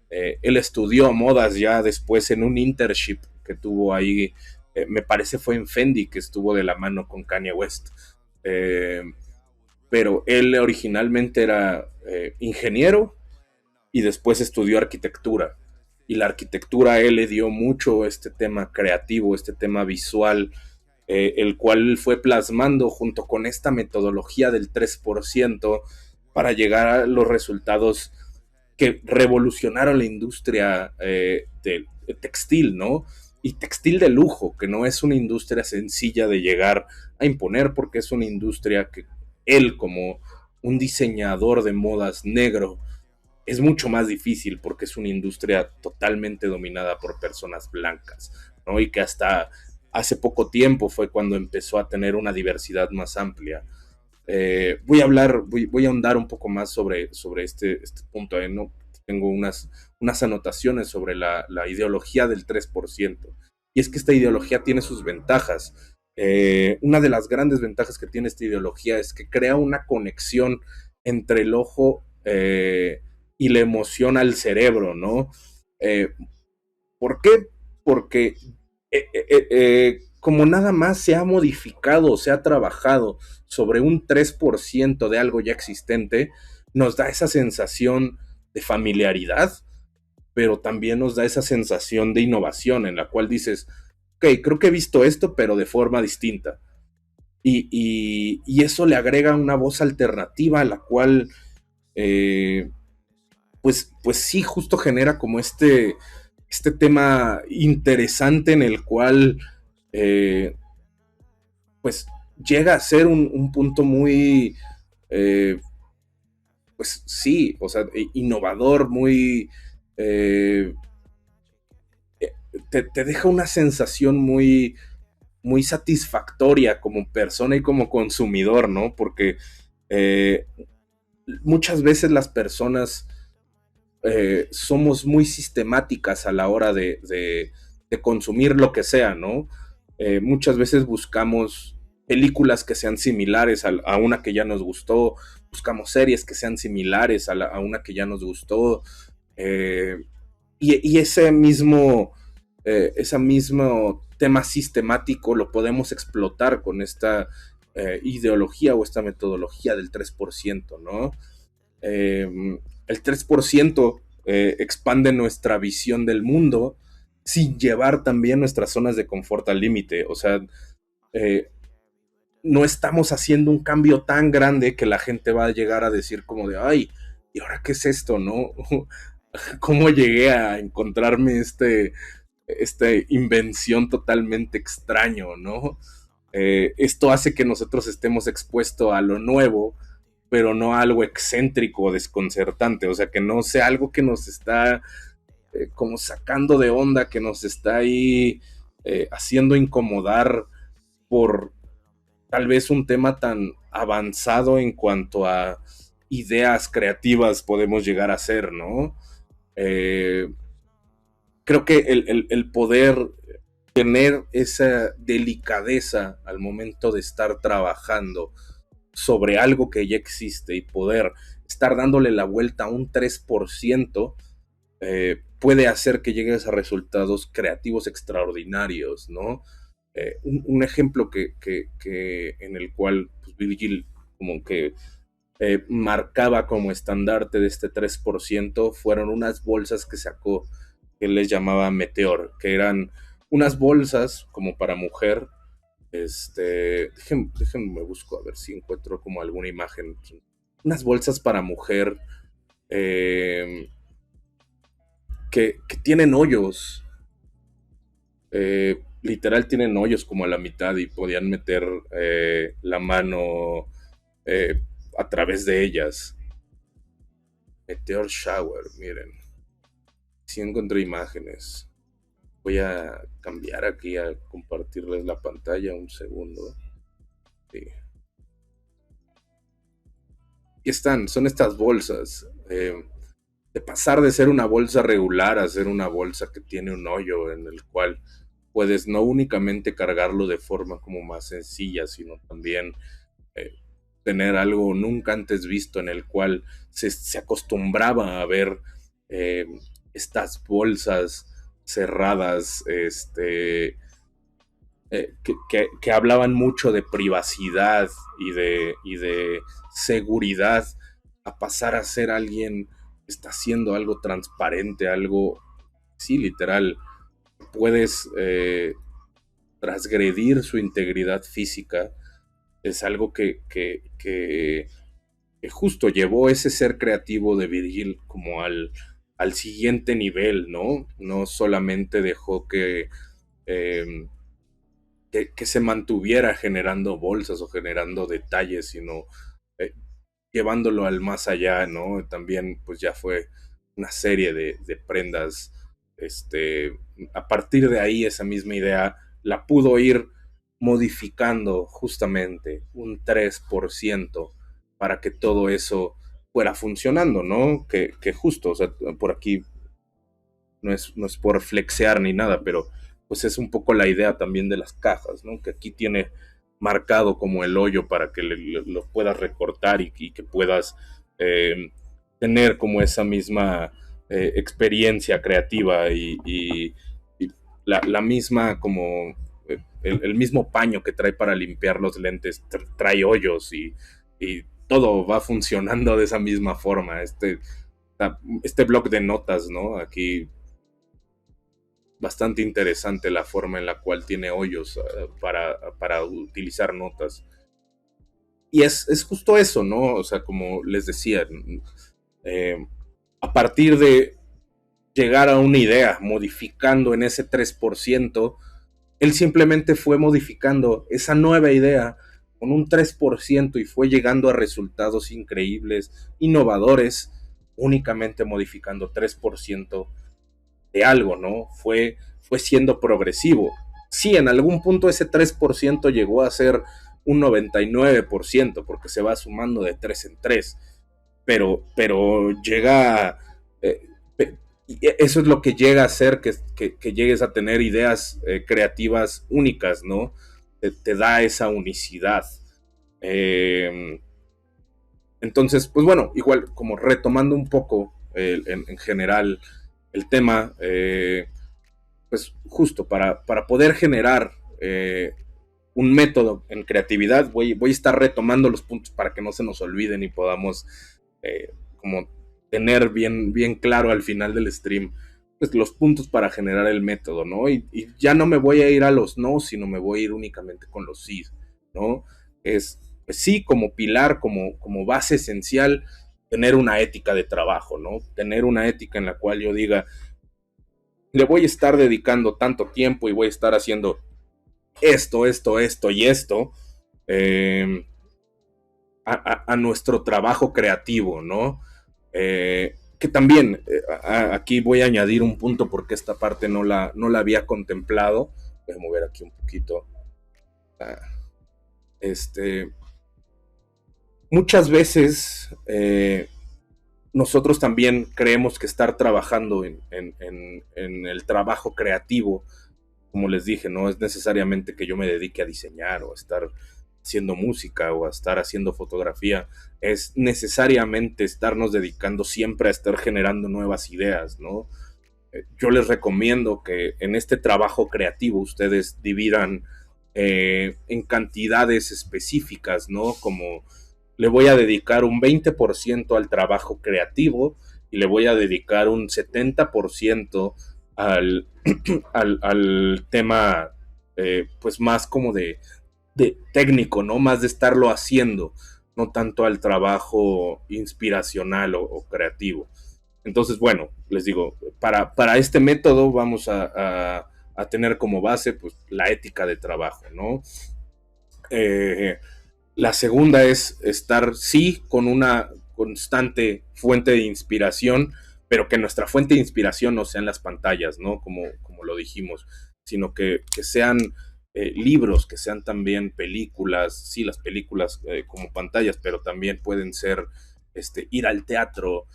Él estudió modas ya después en un internship que tuvo ahí, me parece fue en Fendi, que estuvo de la mano con Kanye West. Eh, pero él originalmente era ingeniero y después estudió arquitectura. Y la arquitectura a él le dio mucho este tema creativo, este tema visual, el cual fue plasmando junto con esta metodología del 3% para llegar a los resultados que revolucionaron la industria del textil, ¿no? Y textil de lujo, que no es una industria sencilla de llegar a imponer, porque es una industria que él, como un diseñador de modas negro, es mucho más difícil porque es una industria totalmente dominada por personas blancas, ¿no? Y que hasta hace poco tiempo fue cuando empezó a tener una diversidad más amplia. Voy a ahondar un poco más sobre este punto. ¿No? Tengo unas anotaciones sobre la ideología del 3%. Y es que esta ideología tiene sus ventajas. Una de las grandes ventajas que tiene esta ideología es que crea una conexión entre el ojo y la emoción al cerebro, ¿no? Eh, ¿Por qué? Porque como nada más se ha modificado, se ha trabajado sobre un 3% de algo ya existente, nos da esa sensación de familiaridad, pero también nos da esa sensación de innovación en la cual dices, ok, creo que he visto esto, pero de forma distinta. Y eso le agrega una voz alternativa a la cual, pues sí, justo genera como este tema interesante en el cual eh, pues llega a ser un punto muy, eh, pues sí, o sea, innovador, muy, eh, te deja una sensación muy, muy satisfactoria como persona y como consumidor, ¿no? Porque eh, muchas veces las personas somos muy sistemáticas a la hora de consumir lo que sea, ¿no? Muchas veces buscamos películas que sean similares a una que ya nos gustó, buscamos series que sean similares a una que ya nos gustó, eh, y ese mismo tema sistemático lo podemos explotar con esta ideología o esta metodología del 3%, ¿no? El 3% expande nuestra visión del mundo sin llevar también nuestras zonas de confort al límite. O sea, eh, no estamos haciendo un cambio tan grande que la gente va a llegar a decir como de, ay, ¿y ahora qué es esto, no? ¿Cómo llegué a encontrarme esta invención totalmente extraño, no? Esto hace que nosotros estemos expuestos a lo nuevo, pero no a algo excéntrico o desconcertante, o sea, que no sea algo que nos está como sacando de onda, que nos está ahí haciendo incomodar por tal vez un tema tan avanzado en cuanto a ideas creativas podemos llegar a ser, ¿no? Eh, Creo que el poder tener esa delicadeza al momento de estar trabajando sobre algo que ya existe y poder estar dándole la vuelta a un 3%, puede hacer que llegues a resultados creativos extraordinarios, ¿no? Un ejemplo que en el cual pues, Virgil como que marcaba como estandarte de este 3% fueron unas bolsas que sacó que él les llamaba Meteor, que eran unas bolsas como para mujer. Déjenme busco a ver si encuentro como alguna imagen. Unas bolsas para mujer eh, que tienen hoyos. Literal tienen hoyos como a la mitad y podían meter la mano eh, a través de ellas. Meteor Shower, miren. Si encontré imágenes. Voy a cambiar aquí a compartirles la pantalla un segundo. Sí. Aquí están, son estas bolsas. De pasar de ser una bolsa regular a ser una bolsa que tiene un hoyo en el cual puedes no únicamente cargarlo de forma como más sencilla, sino también tener algo nunca antes visto en el cual se acostumbraba a ver eh, estas bolsas cerradas, que hablaban mucho de privacidad y de seguridad, a pasar a ser alguien que está haciendo algo transparente, algo, sí, literal, puedes transgredir su integridad física. Es algo que justo llevó ese ser creativo de Virgil como al siguiente nivel, ¿no? No solamente dejó eh, que se mantuviera generando bolsas o generando detalles, sino eh, llevándolo al más allá, ¿no? También pues ya fue una serie de prendas. A partir de ahí esa misma idea la pudo ir modificando justamente un 3% para que todo eso fuera funcionando, ¿no? Que justo, o sea, por aquí no es por flexear ni nada, pero pues es un poco la idea también de las cajas, ¿no? Que aquí tiene marcado como el hoyo para que lo puedas recortar y que puedas eh, tener como esa misma experiencia creativa y la misma como el mismo paño que trae para limpiar los lentes trae hoyos y todo va funcionando de esa misma forma. Este blog de notas, ¿no? Aquí bastante interesante la forma en la cual tiene hoyos para utilizar notas. Y es justo eso, ¿no? O sea, como les decía, eh, a partir de llegar a una idea, modificando en ese 3%, él simplemente fue modificando esa nueva idea con un 3% y fue llegando a resultados increíbles, innovadores, únicamente modificando 3% de algo, ¿no? Fue siendo progresivo. Sí, en algún punto ese 3% llegó a ser un 99%, porque se va sumando de 3 en 3, pero llega, eh, eso es lo que llega a hacer que llegues a tener ideas creativas únicas, ¿no? Te da esa unicidad. Eh, entonces, pues bueno, igual como retomando un poco en general el tema, pues justo para poder generar un método en creatividad, voy a estar retomando los puntos para que no se nos olviden y podamos como tener bien claro al final del stream pues, los puntos para generar el método, ¿no? Y ya no me voy a ir a los no, sino me voy a ir únicamente con los sí, ¿no? Es, pues sí, como pilar, como base esencial, tener una ética de trabajo, ¿no? Tener una ética en la cual yo diga, le voy a estar dedicando tanto tiempo y voy a estar haciendo esto y esto eh, a nuestro trabajo creativo, ¿no? Que también aquí voy a añadir un punto porque esta parte no la había contemplado. Voy a mover aquí un poquito. Ah, este, muchas veces nosotros también creemos que estar trabajando en el trabajo creativo, como les dije, no es necesariamente que yo me dedique a diseñar o a estar haciendo música o a estar haciendo fotografía, es necesariamente estarnos dedicando siempre a estar generando nuevas ideas, ¿no? Yo les recomiendo que en este trabajo creativo ustedes dividan en cantidades específicas, ¿no? Como le voy a dedicar un 20% al trabajo creativo y le voy a dedicar un 70% al, al tema, pues más como de técnico, ¿no? Más de estarlo haciendo, no tanto al trabajo inspiracional o creativo. Entonces, bueno, les digo, para este método vamos a tener como base pues, la ética de trabajo, ¿no? Eh, la segunda es estar, sí, con una constante fuente de inspiración, pero que nuestra fuente de inspiración no sean las pantallas, ¿no? Como lo dijimos, sino que sean libros, que sean también películas, sí, las películas como pantallas, pero también pueden ser ir al teatro,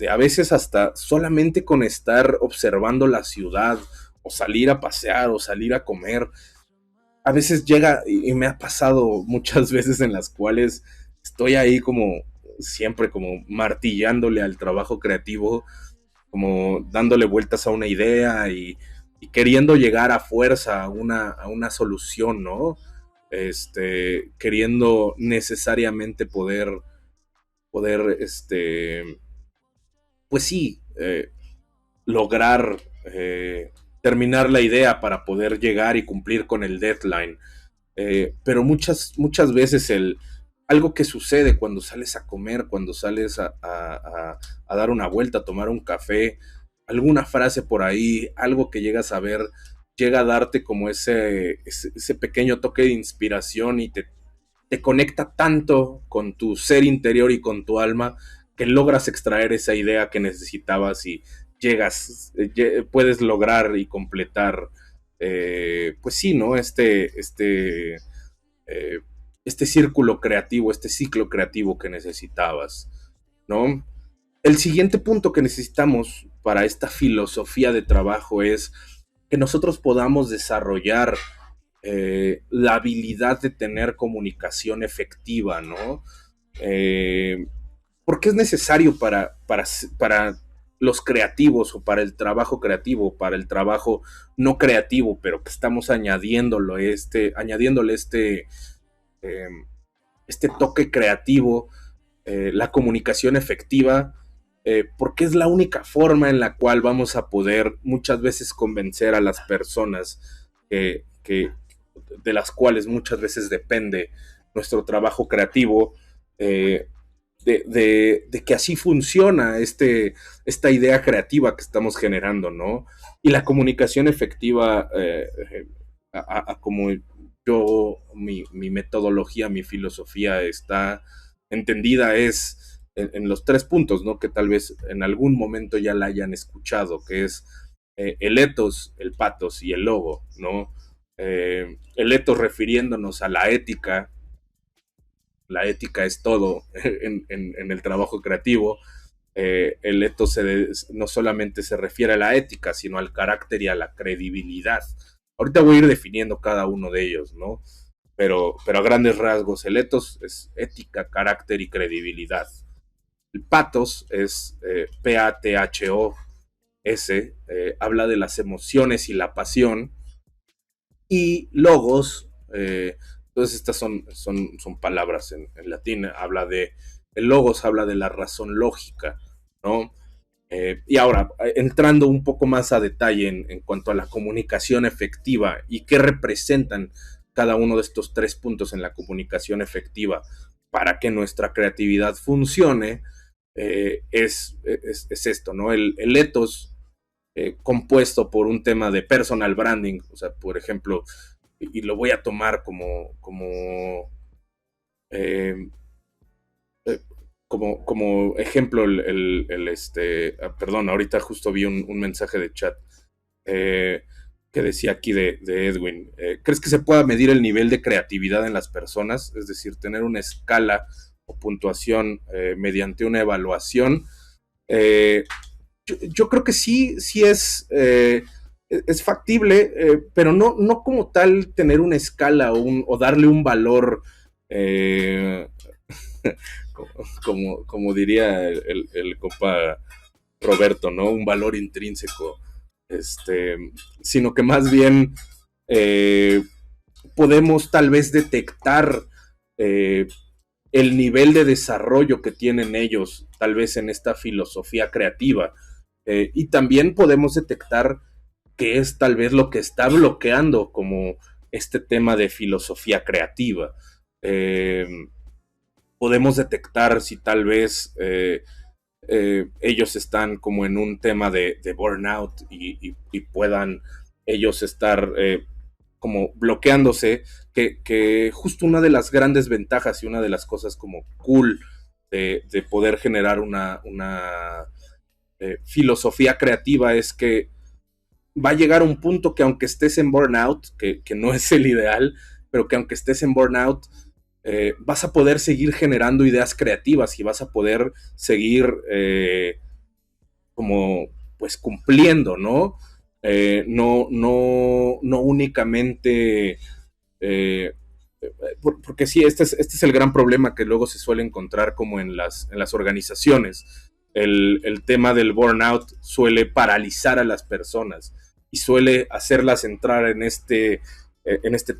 a veces hasta solamente con estar observando la ciudad, o salir a pasear, o salir a comer, a veces llega, y me ha pasado muchas veces en las cuales estoy ahí como siempre como martillándole al trabajo creativo, como dándole vueltas a una idea y queriendo llegar a fuerza a una solución, ¿no? Queriendo necesariamente poder, pues sí, lograr terminar la idea para poder llegar y cumplir con el deadline. Pero muchas veces algo que sucede cuando sales a comer, cuando sales a dar una vuelta, a tomar un café, alguna frase por ahí, algo que llegas a ver, llega a darte como ese pequeño toque de inspiración y te conecta tanto con tu ser interior y con tu alma que logras extraer esa idea que necesitabas y llegas, puedes lograr y completar, pues sí, ¿no? Eh, este círculo creativo, este ciclo creativo que necesitabas, ¿no? El siguiente punto que necesitamos para esta filosofía de trabajo es que nosotros podamos desarrollar la habilidad de tener comunicación efectiva, ¿no? Eh, porque es necesario para los creativos o para el trabajo creativo, para el trabajo no creativo, pero que estamos añadiéndole eh, este toque creativo, la comunicación efectiva, porque es la única forma en la cual vamos a poder muchas veces convencer a las personas que de las cuales muchas veces depende nuestro trabajo creativo, eh, de que así funciona esta idea creativa que estamos generando, ¿no? Y la comunicación efectiva, como mi metodología, mi filosofía está entendida es en los tres puntos, ¿no? Que tal vez en algún momento ya la hayan escuchado, que es el ethos, el pathos y el logo, ¿no? El ethos refiriéndonos a la ética es todo en el trabajo creativo. El ethos no solamente se refiere a la ética, sino al carácter y a la credibilidad. Ahorita voy a ir definiendo cada uno de ellos, ¿no? Pero a grandes rasgos, el ethos es ética, carácter y credibilidad. El pathos es P-A-T-H-O-S, habla de las emociones y la pasión. Y logos, entonces estas son palabras en latín, el logos habla de la razón lógica, ¿no? Y ahora, entrando un poco más a detalle en cuanto a la comunicación efectiva y qué representan cada uno de estos tres puntos en la comunicación efectiva para que nuestra creatividad funcione, es esto, ¿no? El ethos compuesto por un tema de personal branding, o sea, por ejemplo, y lo voy a tomar eh, eh, como ejemplo perdón, ahorita justo vi un mensaje de chat eh, que decía aquí de Edwin. ¿Crees que se pueda medir el nivel de creatividad en las personas? Es decir, tener una escala o puntuación mediante una evaluación. Eh, yo creo que sí es factible, pero no como tal tener una escala o darle un valor, eh, como diría el compa Roberto, ¿no? Un valor intrínseco, este, sino que más bien eh, podemos tal vez detectar eh, el nivel de desarrollo que tienen ellos, tal vez en esta filosofía creativa. Y también podemos detectar qué es tal vez lo que está bloqueando como este tema de filosofía creativa. Eh, Podemos detectar si tal vez ellos están como en un tema de burnout y puedan ellos estar como bloqueándose, que justo una de las grandes ventajas y una de las cosas como cool de poder generar una filosofía creativa es que va a llegar un punto que aunque estés en burnout, que no es el ideal, pero que aunque estés en burnout, vas a poder seguir generando ideas creativas y vas a poder seguir como pues cumpliendo, ¿no? No únicamente porque sí, este es el gran problema que luego se suele encontrar como en las organizaciones. El tema del burnout suele paralizar a las personas y suele hacerlas entrar en este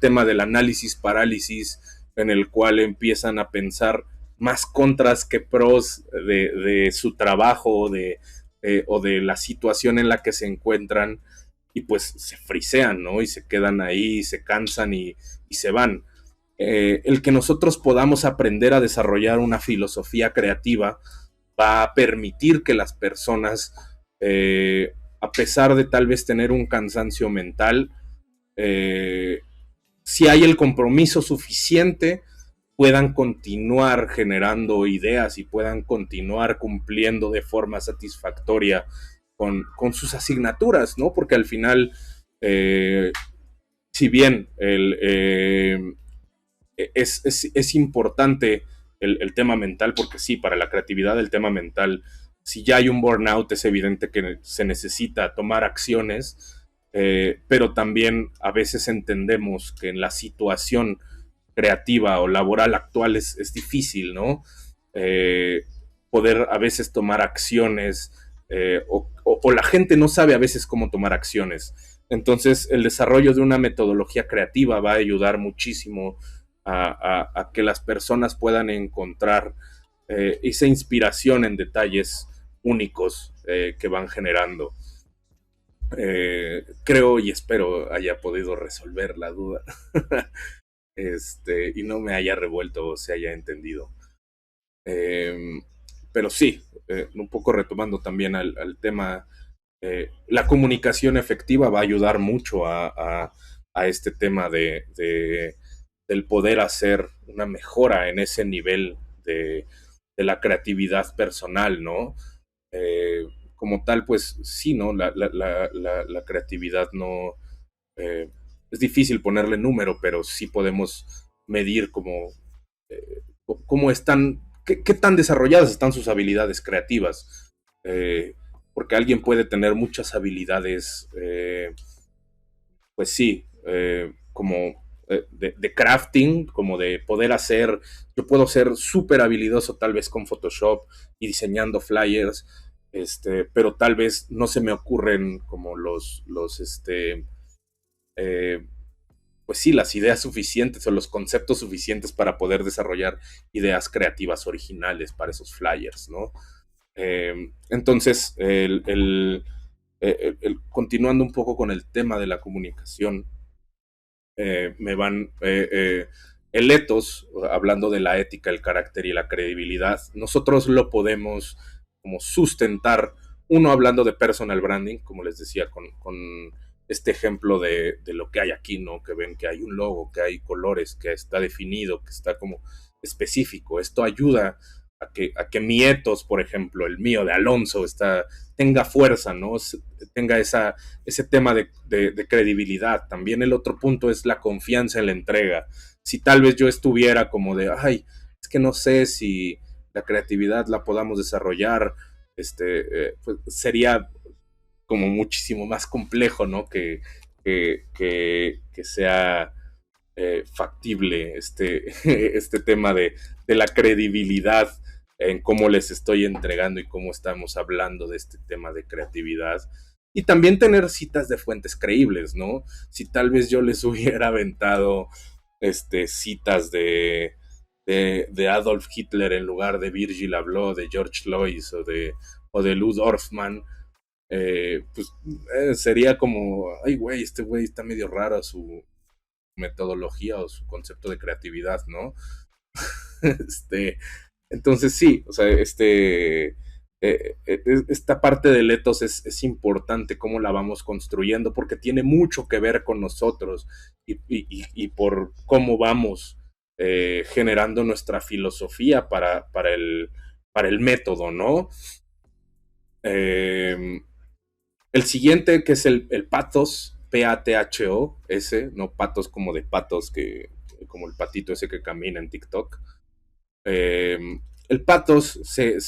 tema del análisis parálisis, en el cual empiezan a pensar más contras que pros de su trabajo o de la situación en la que se encuentran, y pues se frisean, ¿no? Y se quedan ahí, se cansan y se van. El que nosotros podamos aprender a desarrollar una filosofía creativa va a permitir que las personas, a pesar de tal vez tener un cansancio mental, eh, si hay el compromiso suficiente, puedan continuar generando ideas y puedan continuar cumpliendo de forma satisfactoria con sus asignaturas, ¿no? Porque al final, eh, si bien es importante el tema mental, porque sí, para la creatividad el tema mental, si ya hay un burnout, es evidente que se necesita tomar acciones, pero también a veces entendemos que en la situación creativa o laboral actual es difícil, ¿no? Eh, Poder a veces tomar acciones, o la gente no sabe a veces cómo tomar acciones. Entonces, el desarrollo de una metodología creativa va a ayudar muchísimo a que las personas puedan encontrar esa inspiración en detalles únicos que van generando. Creo y espero haya podido resolver la duda y no me haya revuelto o se haya entendido. Eh, pero sí, un poco retomando también al tema, la comunicación efectiva va a ayudar mucho a este tema del poder hacer una mejora en ese nivel de la creatividad personal, ¿no? Como tal, pues sí, ¿no? La creatividad no... eh, es difícil ponerle número, pero sí podemos medir eh, cómo están, qué tan desarrolladas están sus habilidades creativas. Eh, Porque alguien puede tener muchas habilidades, pues sí, como de crafting, como de poder hacer, yo puedo ser súper habilidoso tal vez con Photoshop y diseñando flyers, pero tal vez no se me ocurren como eh, pues sí, las ideas suficientes o los conceptos suficientes para poder desarrollar ideas creativas originales para esos flyers, ¿no? Entonces, continuando un poco con el tema de la comunicación, me van el ethos, hablando de la ética, el carácter y la credibilidad, nosotros lo podemos como sustentar, uno hablando de personal branding, como les decía, con este ejemplo de lo que hay aquí, ¿no? Que ven que hay un logo, que hay colores, que está definido, que está como específico. Esto ayuda a que mi ethos, por ejemplo, el mío de Alonso, tenga fuerza, ¿no? Tenga ese tema de credibilidad. También el otro punto es la confianza en la entrega. Si tal vez yo estuviera como de, ay, es que no sé si la creatividad la podamos desarrollar, pues sería como muchísimo más complejo, ¿no? Que sea factible este tema de la credibilidad en cómo les estoy entregando y cómo estamos hablando de este tema de creatividad. Y también tener citas de fuentes creíbles, ¿no? Si tal vez yo les hubiera aventado citas de Adolf Hitler en lugar de Virgil Abloh, de George Lois o de Lou Dorfman, pues sería como, ay, güey, este güey está medio raro su metodología o su concepto de creatividad, ¿no? este, entonces sí, o sea, esta parte del ethos es importante cómo la vamos construyendo porque tiene mucho que ver con nosotros y por cómo vamos generando nuestra filosofía para el método, ¿no? Eh, el siguiente, que es el pathos, P-A-T-H-O-S, no patos como de patos, como el patito ese que camina en TikTok. Eh, el pathos se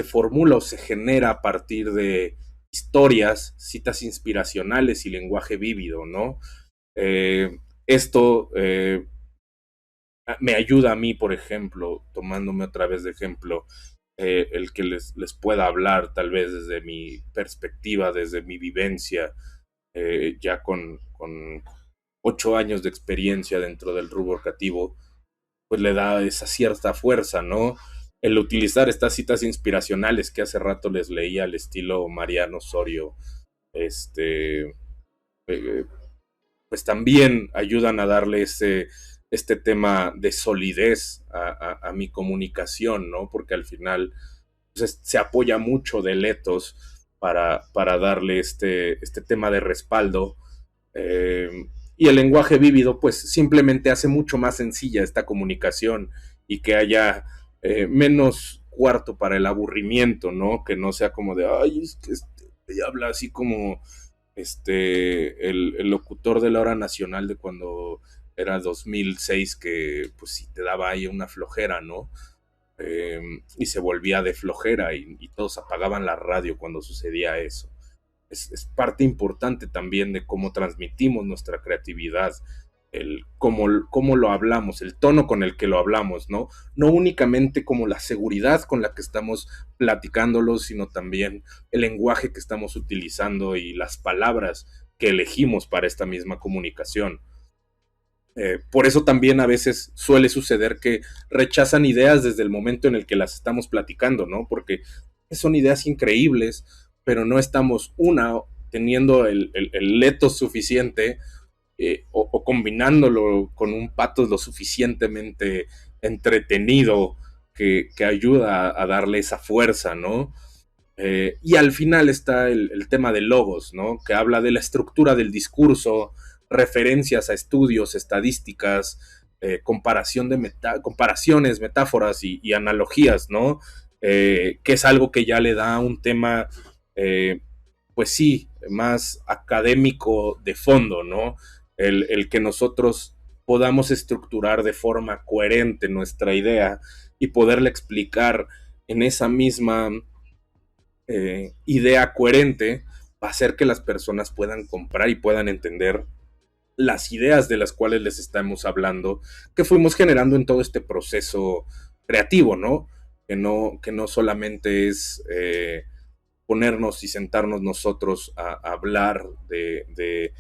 formula o se genera a partir de historias, citas inspiracionales y lenguaje vívido, ¿no? Esto me ayuda a mí, por ejemplo, tomándome otra vez de ejemplo, el que les pueda hablar tal vez desde mi perspectiva, desde mi vivencia, ya con 8 años de experiencia dentro del rubro creativo, pues le da esa cierta fuerza, ¿no? El utilizar estas citas inspiracionales que hace rato les leía al estilo Mariano Osorio, este, eh, pues también ayudan a darle este tema de solidez a mi comunicación, ¿no? Porque al final pues, se apoya mucho de Letos para darle este tema de respaldo. Y el lenguaje vívido, pues simplemente hace mucho más sencilla esta comunicación y que haya menos cuarto para el aburrimiento, ¿no? Que no sea como de, ay, es que habla así como el locutor de la hora nacional de cuando era 2006, que pues sí te daba ahí una flojera, ¿no? Y se volvía de flojera y todos apagaban la radio cuando sucedía eso. Es parte importante también de cómo transmitimos nuestra creatividad, cómo lo hablamos, el tono con el que lo hablamos, ¿no? No únicamente como la seguridad con la que estamos platicándolo, sino también el lenguaje que estamos utilizando y las palabras que elegimos para esta misma comunicación. Por eso también a veces suele suceder que rechazan ideas desde el momento en el que las estamos platicando, ¿no? Porque son ideas increíbles, pero no estamos, teniendo el leto suficiente, o combinándolo con un pato lo suficientemente entretenido que ayuda a darle esa fuerza, ¿no? Y al final está el tema de logos, ¿no? Que habla de la estructura del discurso, referencias a estudios, estadísticas, comparaciones, metáforas y analogías, ¿no? Que es algo que ya le da un tema, eh, pues sí, más académico de fondo, ¿no? El que nosotros podamos estructurar de forma coherente nuestra idea y poderla explicar en esa misma idea coherente, va a hacer que las personas puedan comprar y puedan entender las ideas de las cuales les estamos hablando, que fuimos generando en todo este proceso creativo, ¿no? Que no solamente es ponernos y sentarnos nosotros a hablar de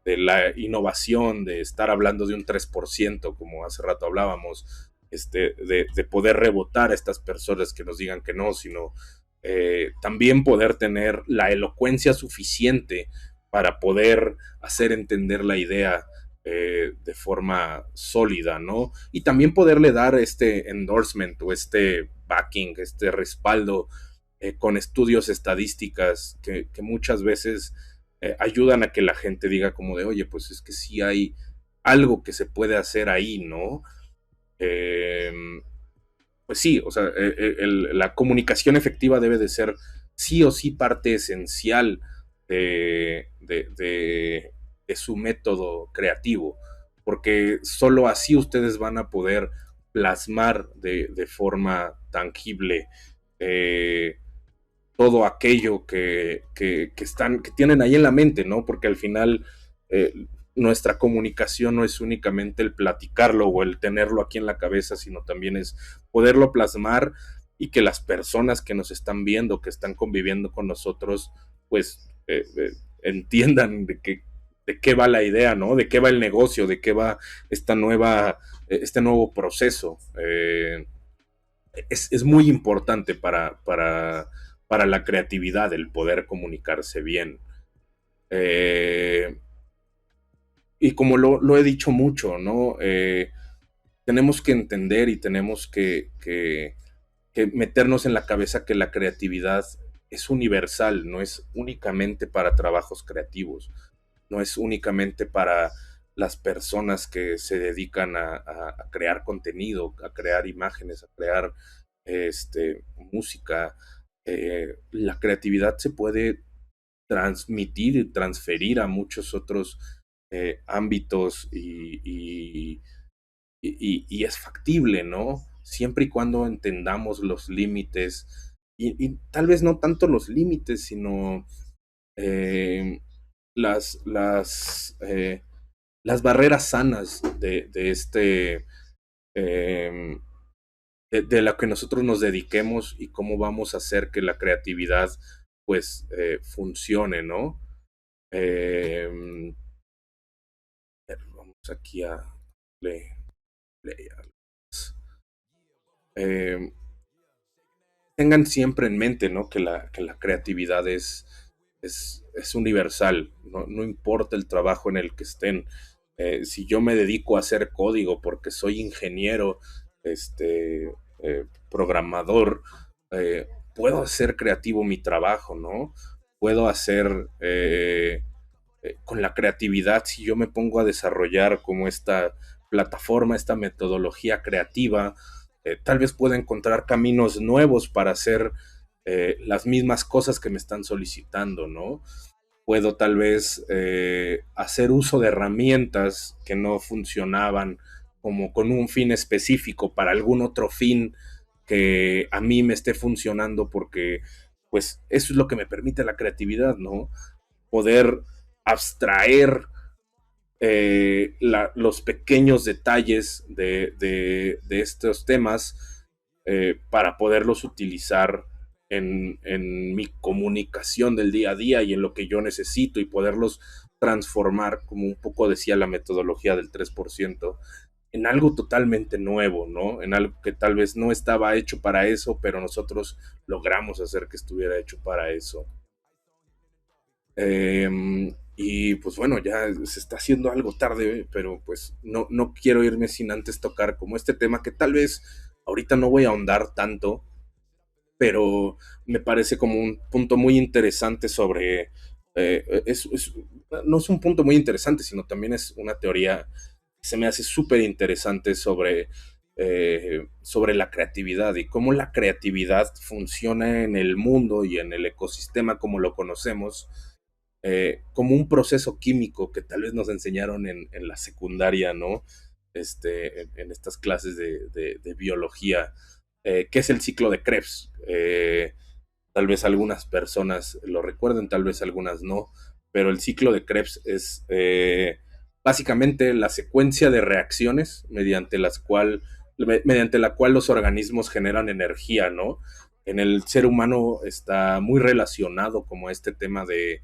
la innovación, de estar hablando de un 3% como hace rato hablábamos, de poder rebotar a estas personas que nos digan que no, sino también poder tener la elocuencia suficiente para poder hacer entender la idea de forma sólida, ¿no? Y también poderle dar este endorsement o este backing, este respaldo con estudios estadísticas que muchas veces ayudan a que la gente diga como de, oye, pues es que sí hay algo que se puede hacer ahí, ¿no? Eh, pues sí, o sea, la comunicación efectiva debe de ser sí o sí parte esencial de su método creativo, porque solo así ustedes van a poder plasmar de forma tangible eh, todo aquello que tienen ahí en la mente, ¿no? Porque al final eh, nuestra comunicación no es únicamente el platicarlo o el tenerlo aquí en la cabeza, sino también es poderlo plasmar y que las personas que nos están viendo, que están conviviendo con nosotros, pues entiendan de qué va la idea, ¿no? De qué va el negocio, de qué va este nuevo proceso. Es muy importante para la creatividad el poder comunicarse bien. Eh, y como lo he dicho mucho, ¿no? Tenemos que entender y tenemos que meternos en la cabeza que la creatividad es universal, no es únicamente para trabajos creativos, no es únicamente para las personas que se dedican a crear contenido, a crear imágenes, a crear música. La creatividad se puede transmitir y transferir a muchos otros ámbitos y es factible, ¿no? Siempre y cuando entendamos los límites y tal vez no tanto los límites, sino eh, las las barreras sanas de este, eh, de lo que nosotros nos dediquemos y cómo vamos a hacer que la creatividad pues funcione, ¿no? Eh, vamos aquí a play, play, eh, tengan siempre en mente, ¿no? Que la creatividad es universal, ¿no? No importa el trabajo en el que estén. Si yo me dedico a hacer código porque soy ingeniero, programador, puedo hacer creativo mi trabajo, ¿no? Puedo hacer con la creatividad, si yo me pongo a desarrollar como esta plataforma, esta metodología creativa, tal vez pueda encontrar caminos nuevos para hacer las mismas cosas que me están solicitando, ¿no? Puedo tal vez hacer uso de herramientas que no funcionaban como con un fin específico para algún otro fin que a mí me esté funcionando porque pues eso es lo que me permite la creatividad, ¿no? Poder abstraer los pequeños detalles de estos temas para poderlos utilizar en mi comunicación del día a día y en lo que yo necesito y poderlos transformar, como un poco decía la metodología del 3%, en algo totalmente nuevo, ¿no? En algo que tal vez no estaba hecho para eso, pero nosotros logramos hacer que estuviera hecho para eso. Y pues bueno, ya se está haciendo algo tarde, pero pues no quiero irme sin antes tocar como este tema que tal vez ahorita no voy a ahondar tanto, pero me parece como un punto muy interesante sobre... no es un punto muy interesante, sino también es una teoría que se me hace súper interesante sobre la creatividad y cómo la creatividad funciona en el mundo y en el ecosistema como lo conocemos como un proceso químico que tal vez nos enseñaron en la secundaria, ¿no? En estas clases de biología, que es el ciclo de Krebs. Tal vez algunas personas lo recuerden, tal vez algunas no, pero el ciclo de Krebs es básicamente la secuencia de reacciones mediante la cual los organismos generan energía, ¿no? En el ser humano está muy relacionado como este tema de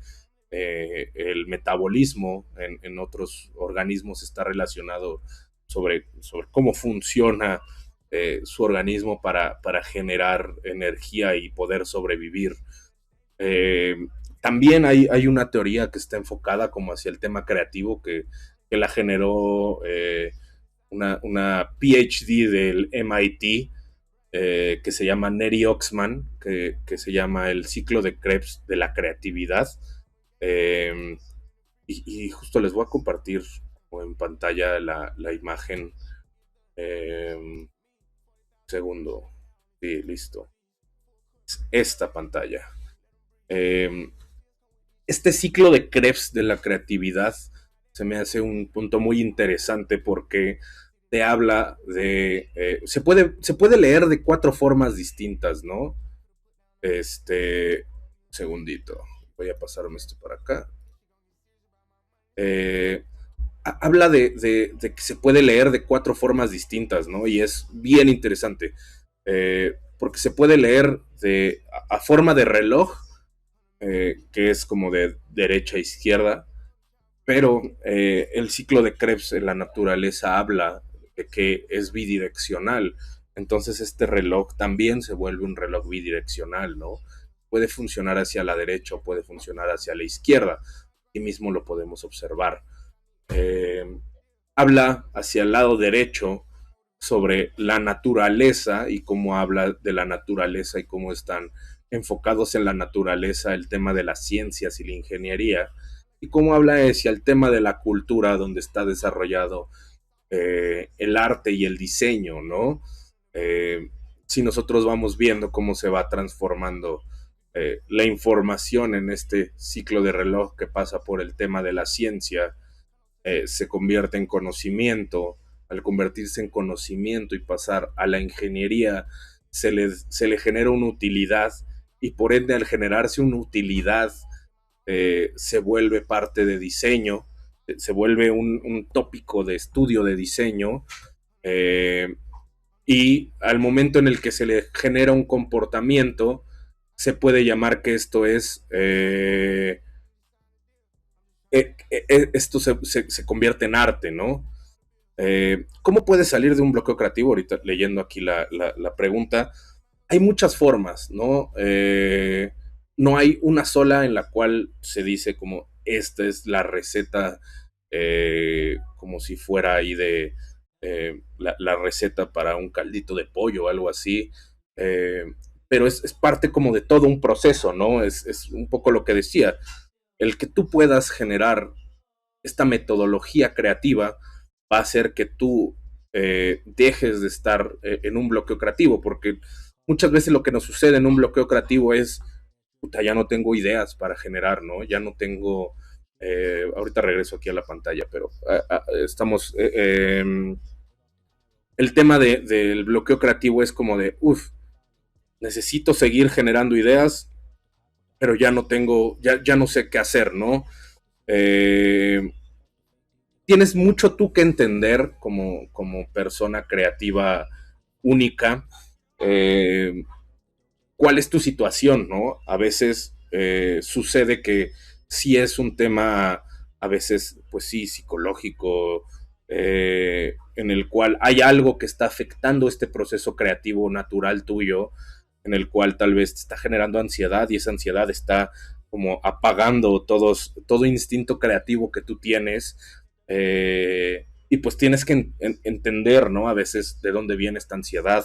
el metabolismo en otros organismos está relacionado sobre cómo funciona su organismo para generar energía y poder sobrevivir. Eh, También hay una teoría que está enfocada como hacia el tema creativo que la generó una PhD del MIT que se llama Neri Oxman, que se llama el ciclo de Krebs de la creatividad. Eh, y justo les voy a compartir en pantalla la imagen. Segundo. Sí, listo. Esta pantalla. Eh, este ciclo de Krebs de la creatividad se me hace un punto muy interesante porque te habla de... se puede leer de cuatro formas distintas, ¿no? Segundito. Voy a pasarme esto para acá. Eh, Habla de que se puede leer de cuatro formas distintas, ¿no? Y es bien interesante. Porque se puede leer a forma de reloj, que es como de derecha a izquierda, pero el ciclo de Krebs en la naturaleza habla de que es bidireccional. Entonces este reloj también se vuelve un reloj bidireccional, ¿no? Puede funcionar hacia la derecha o puede funcionar hacia la izquierda. Y mismo lo podemos observar. Eh, Habla hacia el lado derecho sobre la naturaleza y cómo habla de la naturaleza y cómo están enfocados en la naturaleza el tema de las ciencias y la ingeniería y cómo habla hacia el tema de la cultura donde está desarrollado el arte y el diseño, ¿no? Eh, si nosotros vamos viendo cómo se va transformando la información en este ciclo de reloj que pasa por el tema de la ciencia, se convierte en conocimiento. Al convertirse en conocimiento y pasar a la ingeniería, se le genera una utilidad y por ende al generarse una utilidad se vuelve parte de diseño se vuelve un tópico de estudio de diseño, y al momento en el que se le genera un comportamiento, se puede llamar que esto es... esto se convierte en arte, ¿no? ¿Cómo puedes salir de un bloqueo creativo? Ahorita leyendo aquí la pregunta, hay muchas formas, ¿no? No hay una sola en la cual se dice como esta es la receta, como si fuera ahí de la receta para un caldito de pollo o algo así. Eh, pero es parte como de todo un proceso, ¿no? Es un poco lo que decía. El que tú puedas generar esta metodología creativa va a hacer que tú dejes de estar en un bloqueo creativo, porque muchas veces lo que nos sucede en un bloqueo creativo es, puta, ya no tengo ideas para generar, ¿no? Ya no tengo, ahorita regreso aquí a la pantalla, pero estamos, el tema del bloqueo creativo es como de, uff, necesito seguir generando ideas, pero ya no tengo, ya no sé qué hacer, ¿no? Eh, Tienes mucho tú que entender como persona creativa única, eh, cuál es tu situación, ¿no? A veces sucede que sí es un tema, a veces, pues sí, psicológico, en el cual hay algo que está afectando este proceso creativo natural tuyo, en el cual tal vez te está generando ansiedad y esa ansiedad está como apagando todo instinto creativo que tú tienes, y pues tienes que entender, ¿no? A veces de dónde viene esta ansiedad.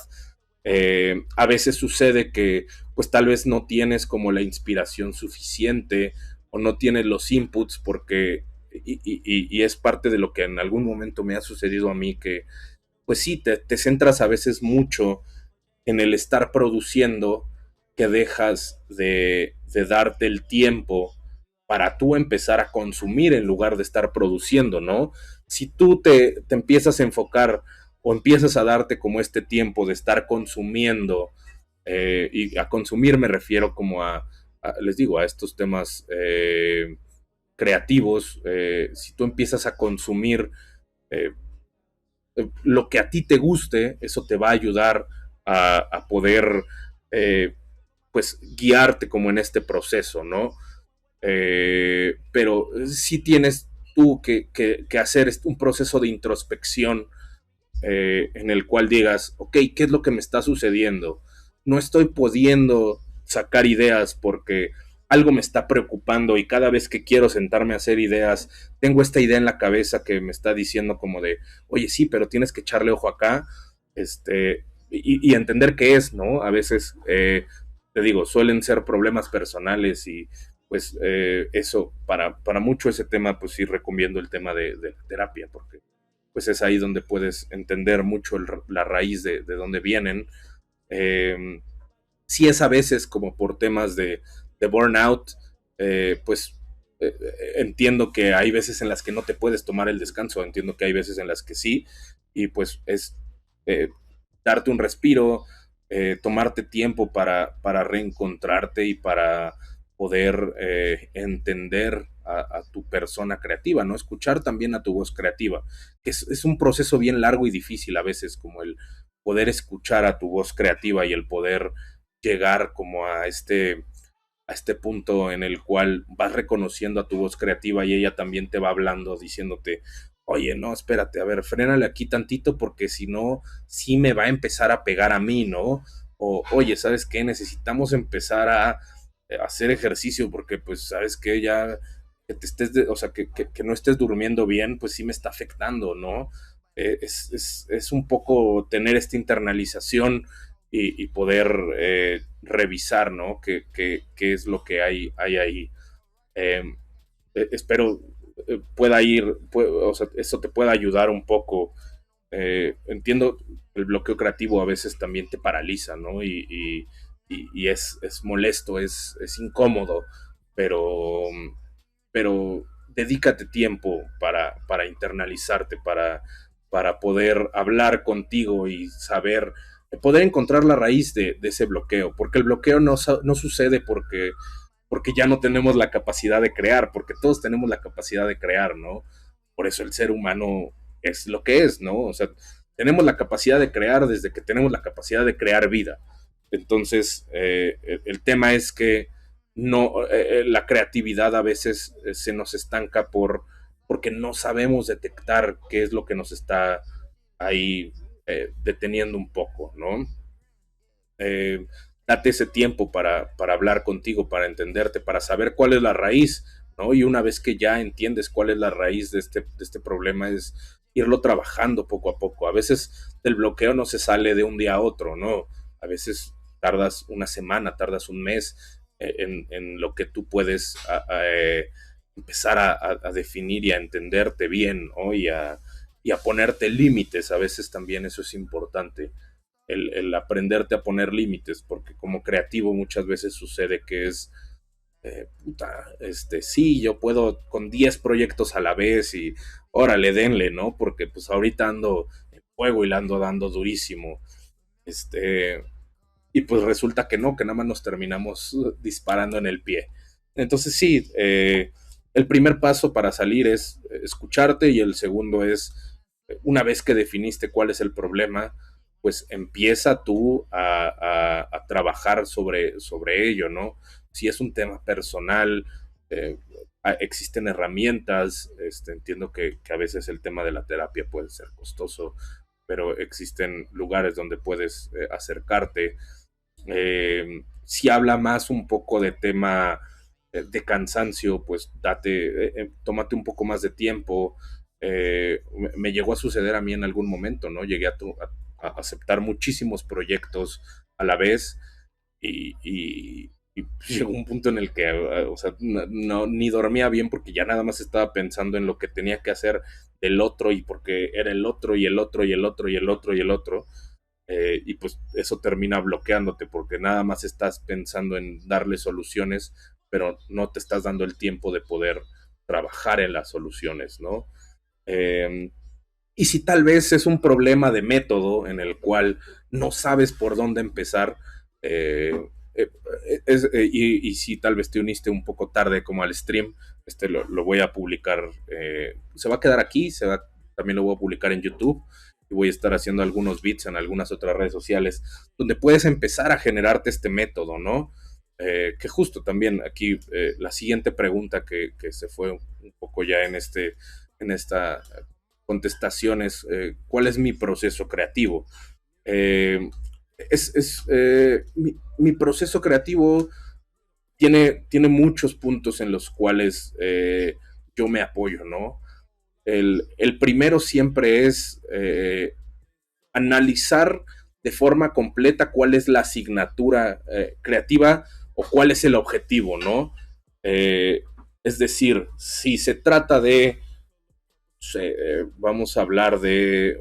A veces sucede que pues tal vez no tienes como la inspiración suficiente o no tienes los inputs porque, y es parte de lo que en algún momento me ha sucedido a mí, que pues sí, te centras a veces mucho en el estar produciendo, que dejas de darte el tiempo para tú empezar a consumir en lugar de estar produciendo, ¿no? Si tú te empiezas a enfocar o empiezas a darte como este tiempo de estar consumiendo, y a consumir me refiero como les digo, a estos temas creativos, si tú empiezas a consumir eh, lo que a ti te guste, eso te va a ayudar a poder, eh, pues, guiarte como en este proceso, ¿no? Pero sí tienes tú que hacer un proceso de introspección, en el cual digas, ok, ¿qué es lo que me está sucediendo? No estoy pudiendo sacar ideas porque algo me está preocupando y cada vez que quiero sentarme a hacer ideas, tengo esta idea en la cabeza que me está diciendo como de, oye, sí, pero tienes que echarle ojo acá, y entender qué es, ¿no? A veces, te digo, suelen ser problemas personales y pues eso, para mucho ese tema, pues sí recomiendo el tema de la terapia, porque pues es ahí donde puedes entender mucho la raíz de dónde vienen. Eh, sí es a veces como por temas de burnout, pues entiendo que hay veces en las que no te puedes tomar el descanso, entiendo que hay veces en las que sí, y pues es eh, darte un respiro, tomarte tiempo para reencontrarte y para poder entender a tu persona creativa, ¿no? Escuchar también a tu voz creativa, que es un proceso bien largo y difícil a veces, como el poder escuchar a tu voz creativa y el poder llegar como a este punto en el cual vas reconociendo a tu voz creativa y ella también te va hablando, diciéndote, oye, no, espérate, a ver, frénale aquí tantito porque si no, sí me va a empezar a pegar a mí, ¿no? O, oye, ¿sabes qué? Necesitamos empezar a hacer ejercicio porque, pues, ¿sabes qué? Ya que te estés, o sea, que no estés durmiendo bien, pues sí me está afectando, ¿no? Es un poco tener esta internalización y poder revisar, ¿no? ¿Qué es lo que hay ahí? Eh, espero pueda ir, o sea, eso te pueda ayudar un poco. Entiendo, el bloqueo creativo a veces también te paraliza, ¿no? Y es molesto, es incómodo, pero, pero dedícate tiempo para internalizarte, para poder hablar contigo y saber, poder encontrar la raíz de ese bloqueo, porque el bloqueo no sucede porque ya no tenemos la capacidad de crear, porque todos tenemos la capacidad de crear, ¿no? por eso el ser humano es lo que es, ¿no? O sea, tenemos la capacidad de crear desde que tenemos la capacidad de crear vida. Entonces, el tema es que no, la creatividad a veces se nos estanca porque no sabemos detectar qué es lo que nos está ahí deteniendo un poco, ¿no? Eh, Date ese tiempo para hablar contigo, para entenderte, para saber cuál es la raíz, ¿no? Y una vez que ya entiendes cuál es la raíz de este problema, es irlo trabajando poco a poco. A veces el bloqueo no se sale de un día a otro, ¿no? A veces tardas una semana, tardas un mes en lo que tú puedes empezar a definir y a entenderte bien, ¿no? Y a ponerte límites. A veces también eso es importante el aprenderte a poner límites, porque como creativo muchas veces sucede que es, puta, sí, yo puedo con 10 proyectos a la vez y órale, denle, ¿no? Porque pues ahorita ando en fuego y la ando dando durísimo. Este, y pues resulta que no, que nada más nos terminamos disparando en el pie. Entonces sí, el primer paso para salir es escucharte y el segundo es, una vez que definiste cuál es el problema, pues empieza tú a trabajar sobre ello, ¿no? Si es un tema personal, eh, existen herramientas, entiendo que a veces el tema de la terapia puede ser costoso, pero existen lugares donde puedes acercarte. Si habla más un poco de tema de cansancio, pues tómate un poco más de tiempo. Me llegó a suceder a mí en algún momento, ¿no? Llegué a aceptar muchísimos proyectos a la vez y llegó un punto en el que, o sea, ni dormía bien porque ya nada más estaba pensando en lo que tenía que hacer del otro y porque era el otro y el otro y el otro y el otro y el otro. Y pues eso termina bloqueándote porque nada más estás pensando en darle soluciones, pero no te estás dando el tiempo de poder trabajar en las soluciones, ¿no? Eh, y si tal vez es un problema de método en el cual no sabes por dónde empezar, eh, y si tal vez te uniste un poco tarde como al stream, lo voy a publicar, se va a quedar aquí, también lo voy a publicar en YouTube y voy a estar haciendo algunos bits en algunas otras redes sociales donde puedes empezar a generarte este método, ¿no? Que justo también aquí la siguiente pregunta que se fue un poco ya en esta contestaciones, cuál es mi proceso creativo. Eh, mi proceso creativo tiene muchos puntos en los cuales yo me apoyo, ¿no? El primero siempre es analizar de forma completa cuál es la asignatura creativa o cuál es el objetivo, ¿no? Eh, es decir, si se trata de vamos a hablar de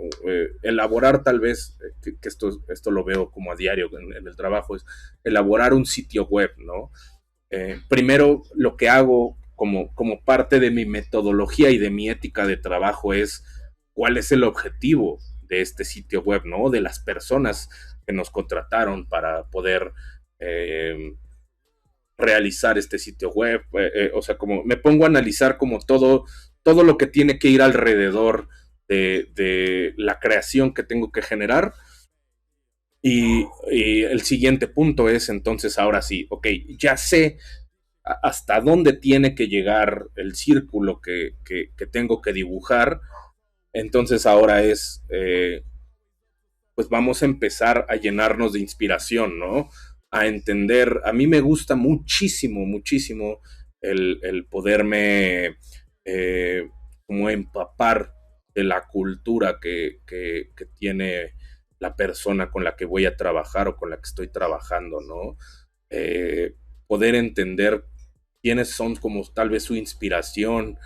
elaborar tal vez, que esto lo veo como a diario en el trabajo, es elaborar un sitio web, ¿no? Primero lo que hago como parte de mi metodología y de mi ética de trabajo es cuál es el objetivo de este sitio web, ¿no? De las personas que nos contrataron para poder realizar este sitio web. O sea, como me pongo a analizar como todo lo que tiene que ir alrededor de la creación que tengo que generar. Y el siguiente punto es entonces ahora sí, ok, ya sé hasta dónde tiene que llegar el círculo que tengo que dibujar. Entonces ahora es, pues vamos a empezar a llenarnos de inspiración, ¿no? A entender, a mí me gusta muchísimo, muchísimo el poderme como empapar de la cultura que tiene la persona con la que voy a trabajar o con la que estoy trabajando, ¿no? Poder entender quiénes son como tal vez su inspiración,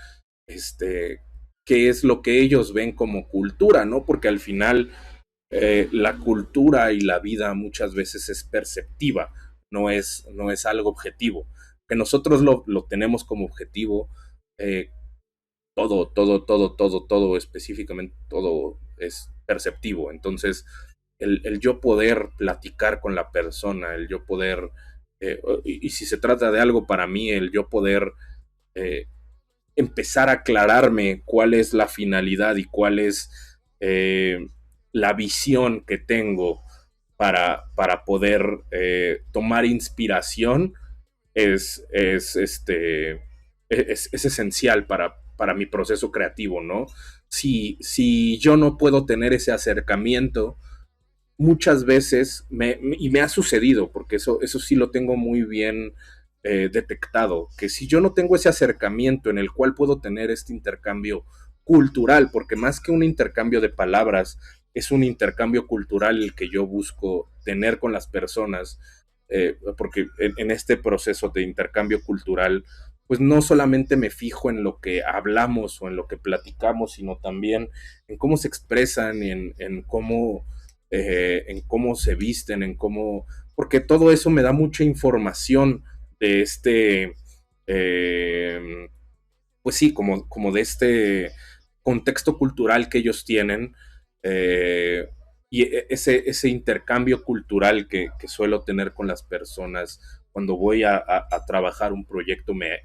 qué es lo que ellos ven como cultura, ¿no? Porque al final la cultura y la vida muchas veces es perceptiva, no es algo objetivo. Que nosotros lo tenemos como objetivo, eh, todo, específicamente todo es perceptivo. Entonces, el yo poder platicar con la persona, el yo poder, y si se trata de algo para mí, el yo poder eh, empezar a aclararme cuál es la finalidad y cuál es la visión que tengo para poder tomar inspiración es esencial para mi proceso creativo, ¿no? Si yo no puedo tener ese acercamiento, muchas veces, y me ha sucedido, porque eso sí lo tengo muy bien detectado, que si yo no tengo ese acercamiento en el cual puedo tener este intercambio cultural, porque más que un intercambio de palabras, es un intercambio cultural el que yo busco tener con las personas, porque en este proceso de intercambio cultural, pues no solamente me fijo en lo que hablamos o en lo que platicamos, sino también en cómo se expresan, en cómo se visten, en cómo, porque todo eso me da mucha información de eh, pues sí, como de este contexto cultural que ellos tienen, eh, y ese intercambio cultural que suelo tener con las personas cuando voy a trabajar un proyecto me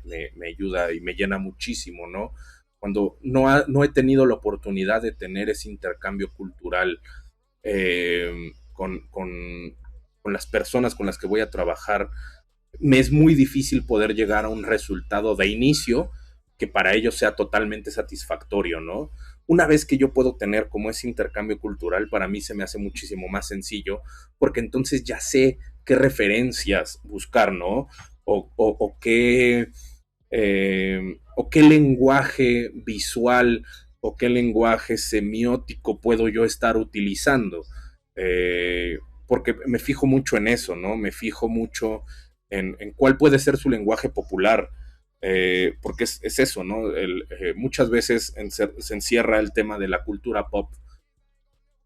ayuda y me llena muchísimo, ¿no? Cuando no he tenido la oportunidad de tener ese intercambio cultural con las personas con las que voy a trabajar, me es muy difícil poder llegar a un resultado de inicio que para ellos sea totalmente satisfactorio, ¿no? Una vez que yo puedo tener como ese intercambio cultural, para mí se me hace muchísimo más sencillo, porque entonces ya sé qué referencias buscar, ¿no? O qué lenguaje visual o qué lenguaje semiótico puedo yo estar utilizando. Eh, Porque me fijo mucho en eso, ¿no? Me fijo mucho en cuál puede ser su lenguaje popular. Porque es eso, ¿no? Muchas veces se encierra el tema de la cultura pop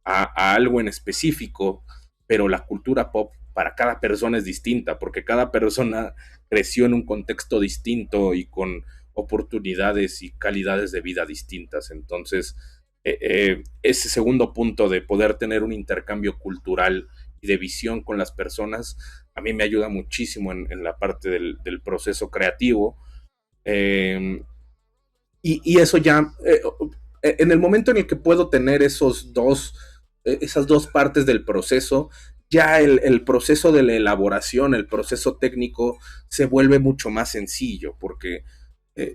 a algo en específico, pero la cultura pop para cada persona es distinta, porque cada persona creció en un contexto distinto y con oportunidades y calidades de vida distintas. Entonces, ese segundo punto de poder tener un intercambio cultural y de visión con las personas, a mí me ayuda muchísimo en la parte del proceso creativo. Eh, y eso ya, en el momento en el que puedo tener esas dos partes del proceso, ya el proceso de la elaboración, el proceso técnico, se vuelve mucho más sencillo, porque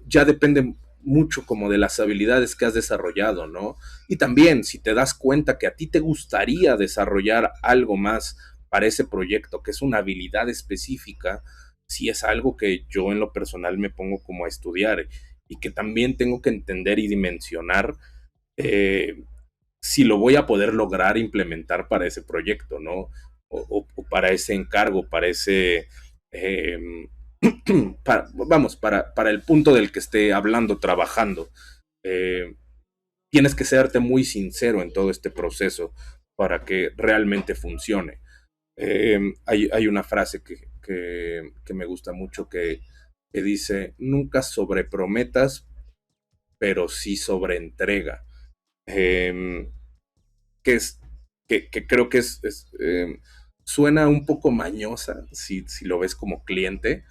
ya depende mucho como de las habilidades que has desarrollado, ¿no? Y también si te das cuenta que a ti te gustaría desarrollar algo más para ese proyecto, que es una habilidad específica, si es algo que yo en lo personal me pongo como a estudiar y que también tengo que entender y dimensionar eh, si lo voy a poder lograr implementar para ese proyecto, ¿no? O para ese encargo, para ese... Eh, para el punto del que esté hablando, trabajando. Eh, Tienes que serte muy sincero en todo este proceso para que realmente funcione. Hay una frase que me gusta mucho que dice, nunca sobreprometas, pero sí sobreentrega. Eh, que es que creo que suena un poco mañosa si lo ves como cliente,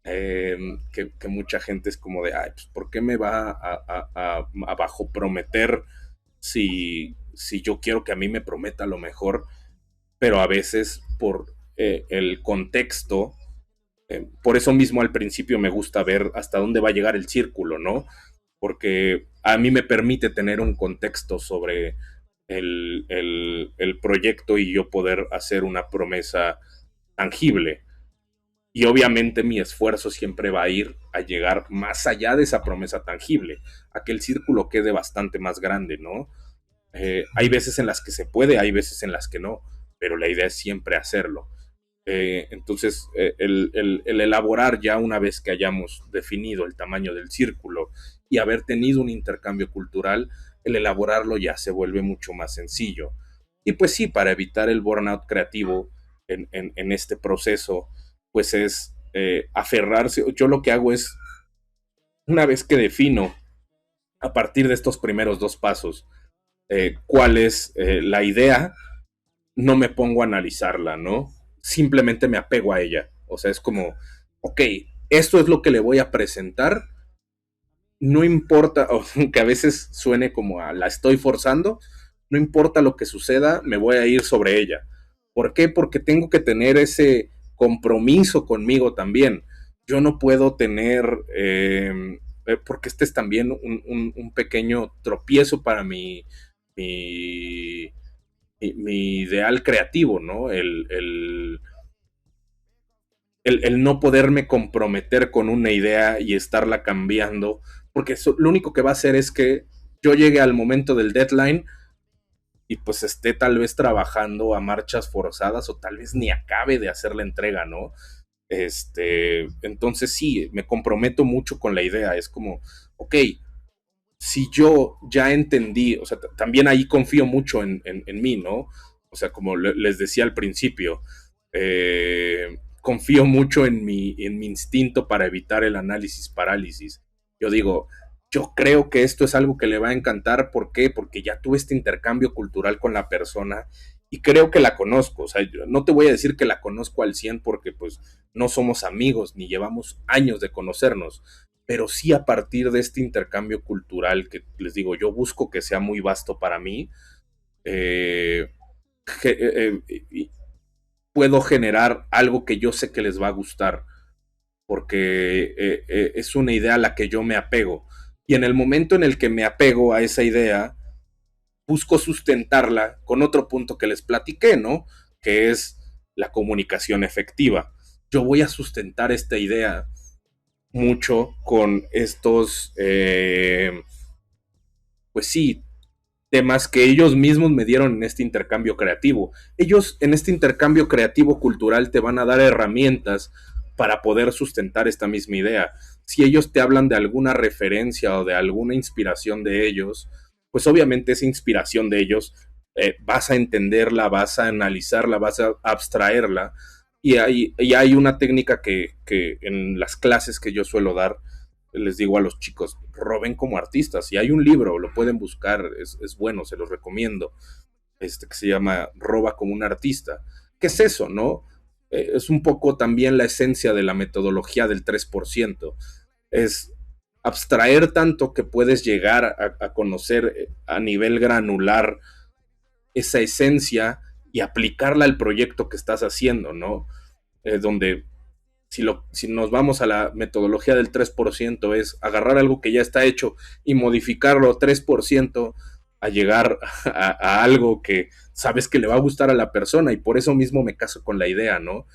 que mucha gente es como de, ay, pues, ¿por qué me va a bajo prometer si yo quiero que a mí me prometa lo mejor? Pero a veces por el contexto, por eso mismo al principio me gusta ver hasta dónde va a llegar el círculo, ¿no? Porque a mí me permite tener un contexto sobre el proyecto y yo poder hacer una promesa tangible. Y obviamente mi esfuerzo siempre va a ir a llegar más allá de esa promesa tangible, a que el círculo quede bastante más grande, ¿no? Hay veces en las que se puede, hay veces en las que no, pero la idea es siempre hacerlo. Entonces, el elaborar ya una vez que hayamos definido el tamaño del círculo y haber tenido un intercambio cultural, el elaborarlo ya se vuelve mucho más sencillo. Y pues sí, para evitar el burnout creativo en este proceso, pues es aferrarse. Yo lo que hago es, una vez que defino a partir de estos primeros dos pasos, cuál es la idea, no me pongo a analizarla, ¿no? Simplemente me apego a ella. O sea, es como, ok, esto es lo que le voy a presentar, no importa, aunque a veces suene como a la estoy forzando, no importa lo que suceda, me voy a ir sobre ella. ¿Por qué? Porque tengo que tener ese compromiso conmigo también. Yo no puedo tener, porque este es también un pequeño tropiezo para mi, mi ideal creativo, ¿no? El no poderme comprometer con una idea y estarla cambiando, porque eso, lo único que va a hacer es que yo llegue al momento del deadline y pues esté tal vez trabajando a marchas forzadas o tal vez ni acabe de hacer la entrega, ¿no? Entonces sí, me comprometo mucho con la idea, es como, ok, si yo ya entendí, o sea, también ahí confío mucho en mí, ¿no? O sea, como les decía al principio, confío mucho en mi instinto para evitar el análisis parálisis. Yo digo, yo creo que esto es algo que le va a encantar. ¿Por qué? Porque ya tuve este intercambio cultural con la persona y creo que la conozco. O sea, yo no te voy a decir que la conozco al 100 porque pues no somos amigos ni llevamos años de conocernos, pero sí a partir de este intercambio cultural que les digo, yo busco que sea muy vasto para mí, eh, puedo generar algo que yo sé que les va a gustar, porque es una idea a la que yo me apego. Y en el momento en el que me apego a esa idea, busco sustentarla con otro punto que les platiqué, ¿no? Que es la comunicación efectiva. Yo voy a sustentar esta idea mucho con estos, pues sí, temas que ellos mismos me dieron en este intercambio creativo. Ellos en este intercambio creativo cultural te van a dar herramientas para poder sustentar esta misma idea. Si ellos te hablan de alguna referencia o de alguna inspiración de ellos, pues obviamente esa inspiración de ellos vas a entenderla, vas a analizarla, vas a abstraerla. Y hay una técnica que en las clases que yo suelo dar, les digo a los chicos, roben como artistas. Y hay un libro, lo pueden buscar, es bueno, se los recomiendo, que se llama Roba como un artista. ¿Qué es eso, no? Es un poco también la esencia de la metodología del 3%. Es abstraer tanto que puedes llegar a conocer a nivel granular esa esencia y aplicarla al proyecto que estás haciendo, ¿no? Donde si nos vamos a la metodología del 3% es agarrar algo que ya está hecho y modificarlo 3% a llegar a algo que sabes que le va a gustar a la persona y por eso mismo me caso con la idea, ¿no?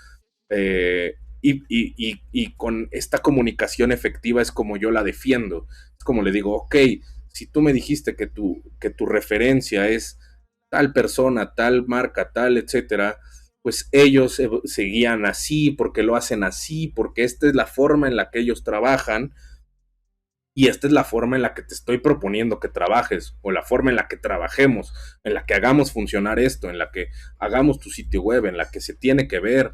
Y con esta comunicación efectiva es como yo la defiendo. Es como le digo, ok, si tú me dijiste que tu referencia es tal persona, tal marca, tal, etcétera, pues ellos se guían así, porque lo hacen así, porque esta es la forma en la que ellos trabajan y esta es la forma en la que te estoy proponiendo que trabajes, o la forma en la que trabajemos, en la que hagamos funcionar esto, en la que hagamos tu sitio web, en la que se tiene que ver.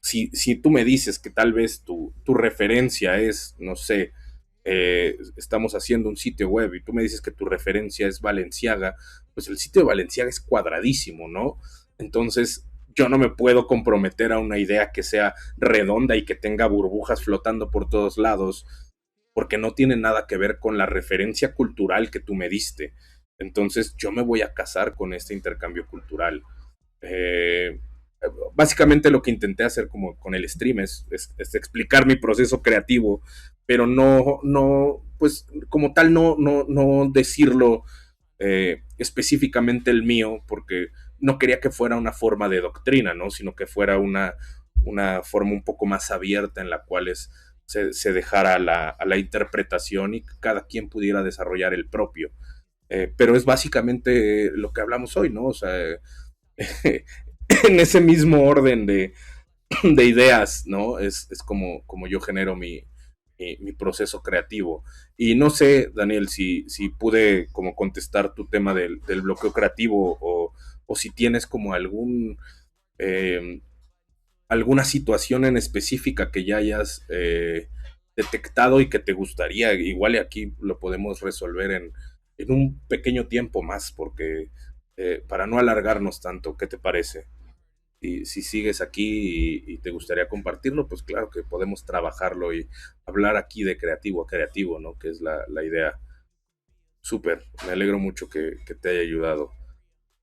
Si tú me dices que tal vez tu referencia es, no sé, estamos haciendo un sitio web y tú me dices que tu referencia es Valenciaga, pues el sitio de Valenciaga es cuadradísimo, ¿no? Entonces yo no me puedo comprometer a una idea que sea redonda y que tenga burbujas flotando por todos lados, porque no tiene nada que ver con la referencia cultural que tú me diste. Entonces yo me voy a casar con este intercambio cultural. Eh, Básicamente lo que intenté hacer como con el stream es explicar mi proceso creativo, pero no, pues como tal no decirlo específicamente el mío, porque no quería que fuera una forma de doctrina, ¿no? Sino que fuera una forma un poco más abierta en la cual se dejara a la interpretación y que cada quien pudiera desarrollar el propio. Pero es básicamente lo que hablamos hoy, ¿no? O sea, en ese mismo orden de ideas, ¿no? Es como yo genero mi proceso creativo. Y no sé, Daniel, si pude como contestar tu tema del bloqueo creativo o si tienes como eh, alguna situación en específica que ya hayas detectado y que te gustaría. Igual y aquí lo podemos resolver en un pequeño tiempo más, porque para no alargarnos tanto, ¿qué te parece? Y si sigues aquí y te gustaría compartirlo, pues claro que podemos trabajarlo y hablar aquí de creativo a creativo, ¿no? Que es la idea. Súper, me alegro mucho que te haya ayudado.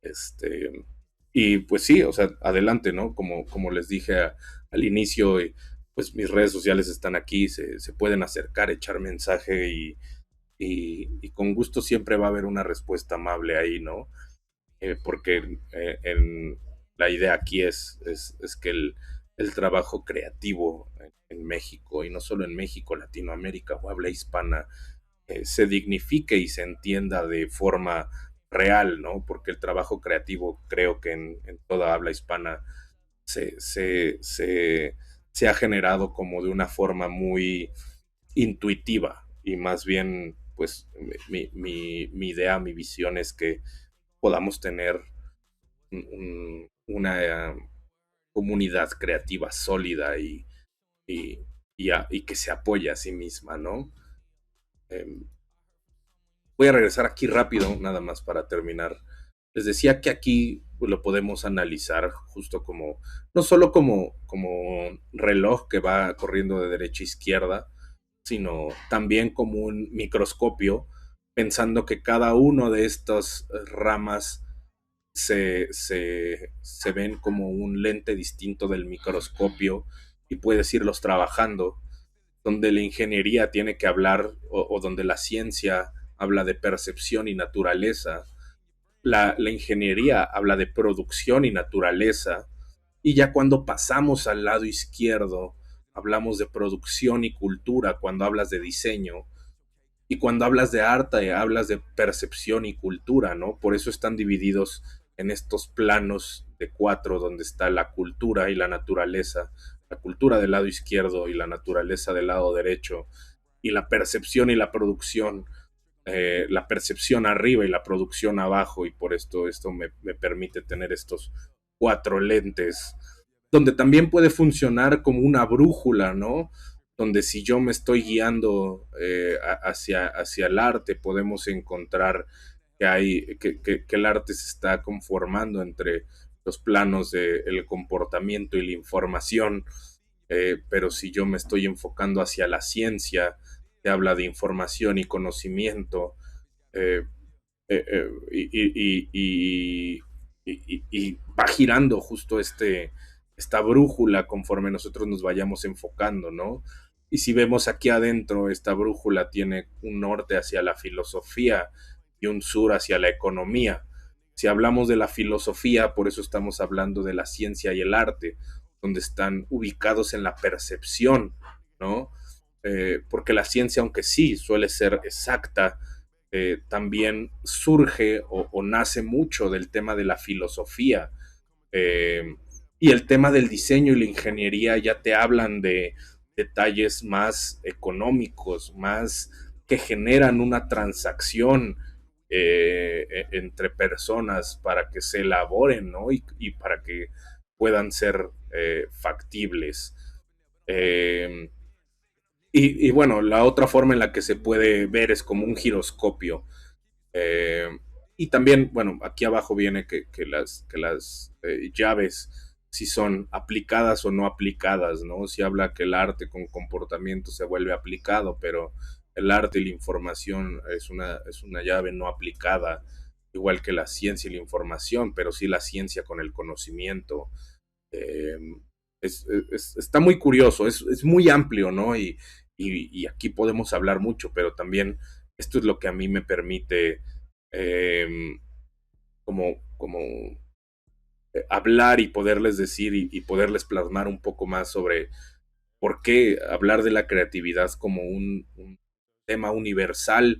Este, y pues sí, o sea, adelante, ¿no? Como les dije al inicio, pues mis redes sociales están aquí, se pueden acercar, echar mensaje y con gusto siempre va a haber una respuesta amable ahí, ¿no? Porque la idea aquí es que el trabajo creativo en México, y no solo en México, Latinoamérica o habla hispana, se dignifique y se entienda de forma real, ¿no? Porque el trabajo creativo creo que en toda habla hispana se, se, se, se ha generado como de una forma muy intuitiva y más bien, pues mi idea, mi visión es que podamos tener una comunidad creativa sólida y, y que se apoye a sí misma, ¿no? Eh, Voy a regresar aquí rápido, nada más para terminar. Les decía que aquí pues, lo podemos analizar justo como, no solo como reloj que va corriendo de derecha a izquierda, sino también como un microscopio, pensando que cada uno de estas ramas se ven como un lente distinto del microscopio y puedes irlos trabajando donde la ingeniería tiene que hablar o donde la ciencia habla de percepción y naturaleza, la ingeniería habla de producción y naturaleza, y ya cuando pasamos al lado izquierdo, hablamos de producción y cultura cuando hablas de diseño, y cuando hablas de arte, hablas de percepción y cultura, ¿no? Por eso están divididos en estos planos de cuatro, donde está la cultura y la naturaleza, la cultura del lado izquierdo y la naturaleza del lado derecho, y la percepción y la producción, la percepción arriba y la producción abajo, y por esto me permite tener estos cuatro lentes, donde también puede funcionar como una brújula, ¿no? Donde si yo me estoy guiando hacia el arte, podemos encontrar que el arte se está conformando entre los planos del comportamiento y la información, pero si yo me estoy enfocando hacia la ciencia, que habla de información y conocimiento, eh, y va girando justo esta brújula conforme nosotros nos vayamos enfocando, ¿no? Y si vemos aquí adentro, esta brújula tiene un norte hacia la filosofía y un sur hacia la economía. Si hablamos de la filosofía, por eso estamos hablando de la ciencia y el arte, donde están ubicados en la percepción, ¿no? Porque la ciencia, aunque sí suele ser exacta, también surge o nace mucho del tema de la filosofía. eh, y el tema del diseño y la ingeniería ya te hablan de detalles más económicos, más que generan una transacción entre personas para que se elaboren, ¿no? Y para que puedan ser factibles. Eh, bueno, la otra forma en la que se puede ver es como un giroscopio. Eh, y también, bueno, aquí abajo viene que las llaves, si son aplicadas o no aplicadas, ¿no? Si habla que el arte con comportamiento se vuelve aplicado, pero el arte y la información es una llave no aplicada, igual que la ciencia y la información, pero sí la ciencia con el conocimiento. Eh, está muy curioso, es muy amplio, ¿no? Y aquí podemos hablar mucho, pero también esto es lo que a mí me permite eh, como hablar y poderles decir y poderles plasmar un poco más sobre por qué hablar de la creatividad como un tema universal,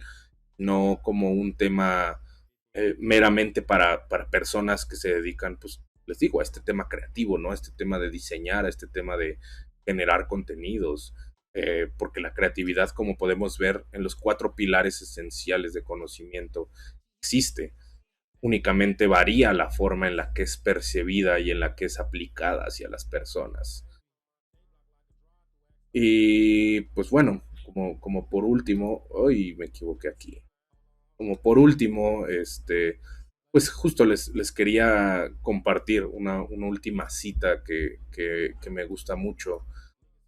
no como un tema meramente para personas que se dedican, pues les digo, a este tema creativo, ¿no? A este tema de diseñar, a este tema de generar contenidos, porque la creatividad, como podemos ver en los cuatro pilares esenciales de conocimiento, existe. Únicamente varía la forma en la que es percibida y en la que es aplicada hacia las personas. Y pues bueno, como por último, hoy me equivoqué aquí. Como por último, Pues justo les quería compartir una última cita que me gusta mucho,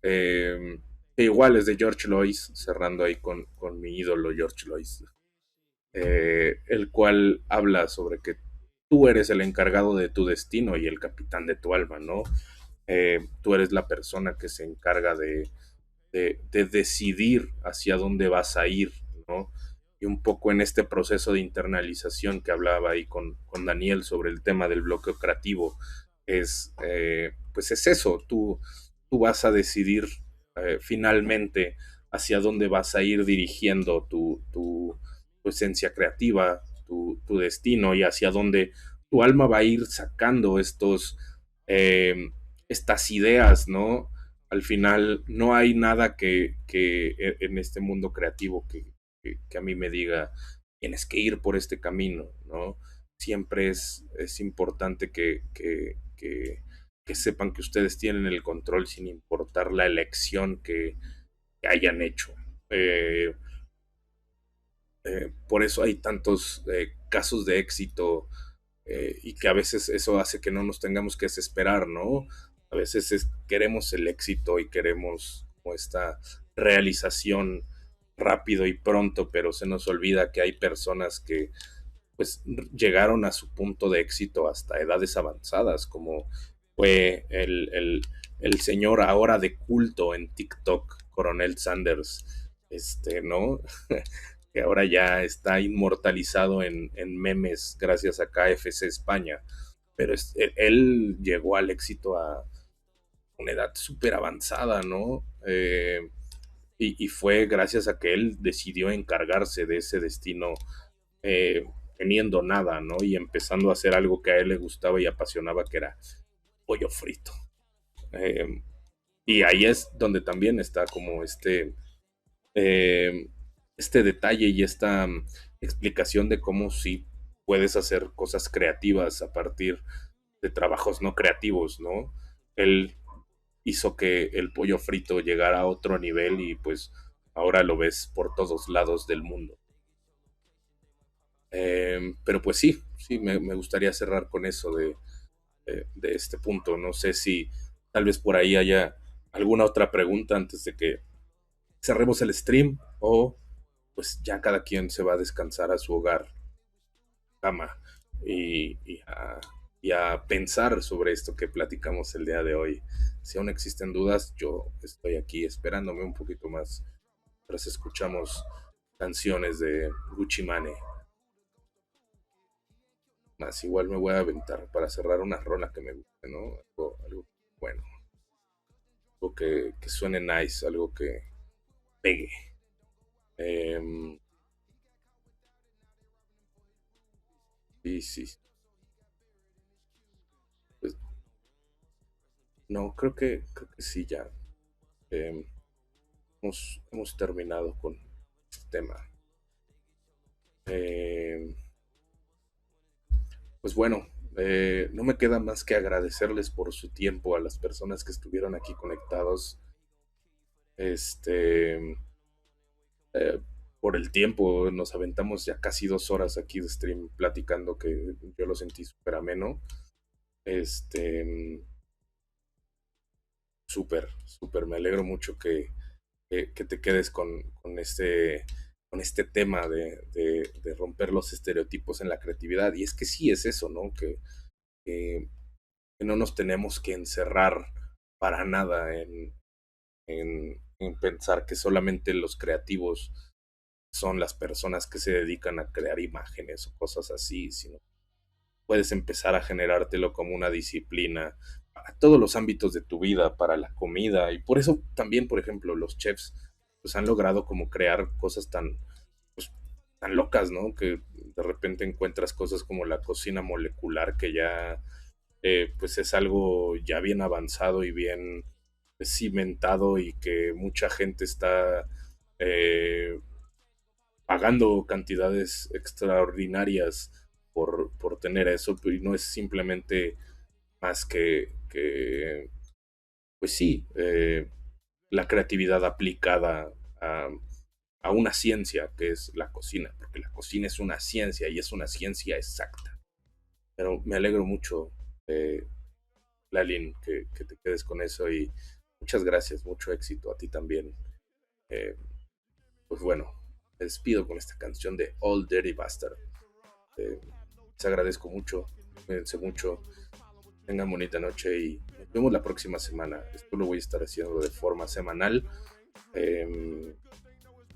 eh, que igual es de George Lois, cerrando ahí con mi ídolo George Lois, el cual habla sobre que tú eres el encargado de tu destino y el capitán de tu alma, ¿no? Tú eres la persona que se encarga de decidir hacia dónde vas a ir, ¿no? Y un poco en este proceso de internalización que hablaba ahí con Daniel sobre el tema del bloqueo creativo, pues es eso, tú vas a decidir finalmente hacia dónde vas a ir dirigiendo tu esencia creativa, tu destino y hacia dónde tu alma va a ir sacando eh, estas ideas, ¿no? Al final no hay nada que en este mundo creativo que a mí me diga, tienes que ir por este camino, ¿no? Siempre es importante que sepan que ustedes tienen el control sin importar la elección que hayan hecho. Eh, por eso hay tantos casos de éxito y que a veces eso hace que no nos tengamos que desesperar, ¿no? A veces queremos el éxito y queremos como esta realización rápido y pronto, pero se nos olvida que hay personas que pues llegaron a su punto de éxito hasta edades avanzadas, como fue el señor ahora de culto en TikTok, Coronel Sanders, ¿no? Que ahora ya está inmortalizado en memes gracias a KFC España, pero él llegó al éxito a una edad súper avanzada, ¿no? Y fue gracias a que él decidió encargarse de ese destino eh, teniendo nada, ¿no? Y empezando a hacer algo que a él le gustaba y apasionaba, que era pollo frito. Eh, y ahí es donde también está como eh, este detalle y esta explicación de cómo sí puedes hacer cosas creativas a partir de trabajos no creativos, ¿no? Él hizo que el pollo frito llegara a otro nivel y pues ahora lo ves por todos lados del mundo. Pero pues sí, sí, me gustaría cerrar con eso de este punto. No sé si tal vez por ahí haya alguna otra pregunta antes de que cerremos el stream o pues ya cada quien se va a descansar a su hogar, cama y a pensar sobre esto que platicamos el día de hoy. Si aún existen dudas, yo estoy aquí esperándome un poquito más mientras escuchamos canciones de Gucci Mane. Más igual me voy a aventar para cerrar una rola que me guste, ¿no? Algo bueno, algo que suene nice, algo que pegue. Em, y sí, pues no, creo que sí ya. Em, hemos terminado con este tema. Em, pues bueno, no me queda más que agradecerles por su tiempo a las personas que estuvieron aquí conectados. Este, eh, por el tiempo, nos aventamos ya casi 2 horas aquí de stream platicando que yo lo sentí súper ameno. Este, súper, súper, me alegro mucho que te quedes con este tema de romper los estereotipos en la creatividad. Y es que sí es eso, ¿no? Que, que no nos tenemos que encerrar para nada en pensar que solamente los creativos son las personas que se dedican a crear imágenes o cosas así, sino puedes empezar a generártelo como una disciplina para todos los ámbitos de tu vida, para la comida, y por eso también, por ejemplo, los chefs pues han logrado como crear cosas pues, tan locas, ¿no? Que de repente encuentras cosas como la cocina molecular, que ya pues es algo ya bien avanzado y bien cimentado y que mucha gente está eh, pagando cantidades extraordinarias por tener eso, y no es simplemente más pues sí, la creatividad aplicada a una ciencia que es la cocina, porque la cocina es una ciencia y es una ciencia exacta. Pero me alegro mucho, Lalin, que te quedes con eso y muchas gracias, mucho éxito a ti también. Eh, pues bueno, me despido con esta canción de Old Dirty Bastard. Eh, Les agradezco mucho, cuídense mucho, tengan bonita noche y nos vemos la próxima semana. Esto lo voy a estar haciendo de forma semanal.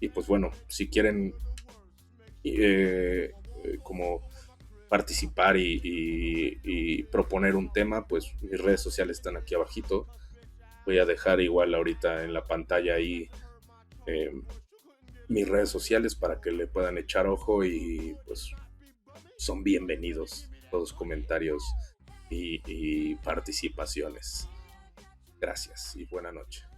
Y pues bueno, si quieren como participar y proponer un tema, pues mis redes sociales están aquí abajito. Voy a dejar igual ahorita en la pantalla ahí eh, mis redes sociales para que le puedan echar ojo y pues son bienvenidos todos comentarios y participaciones. Gracias y buena noche.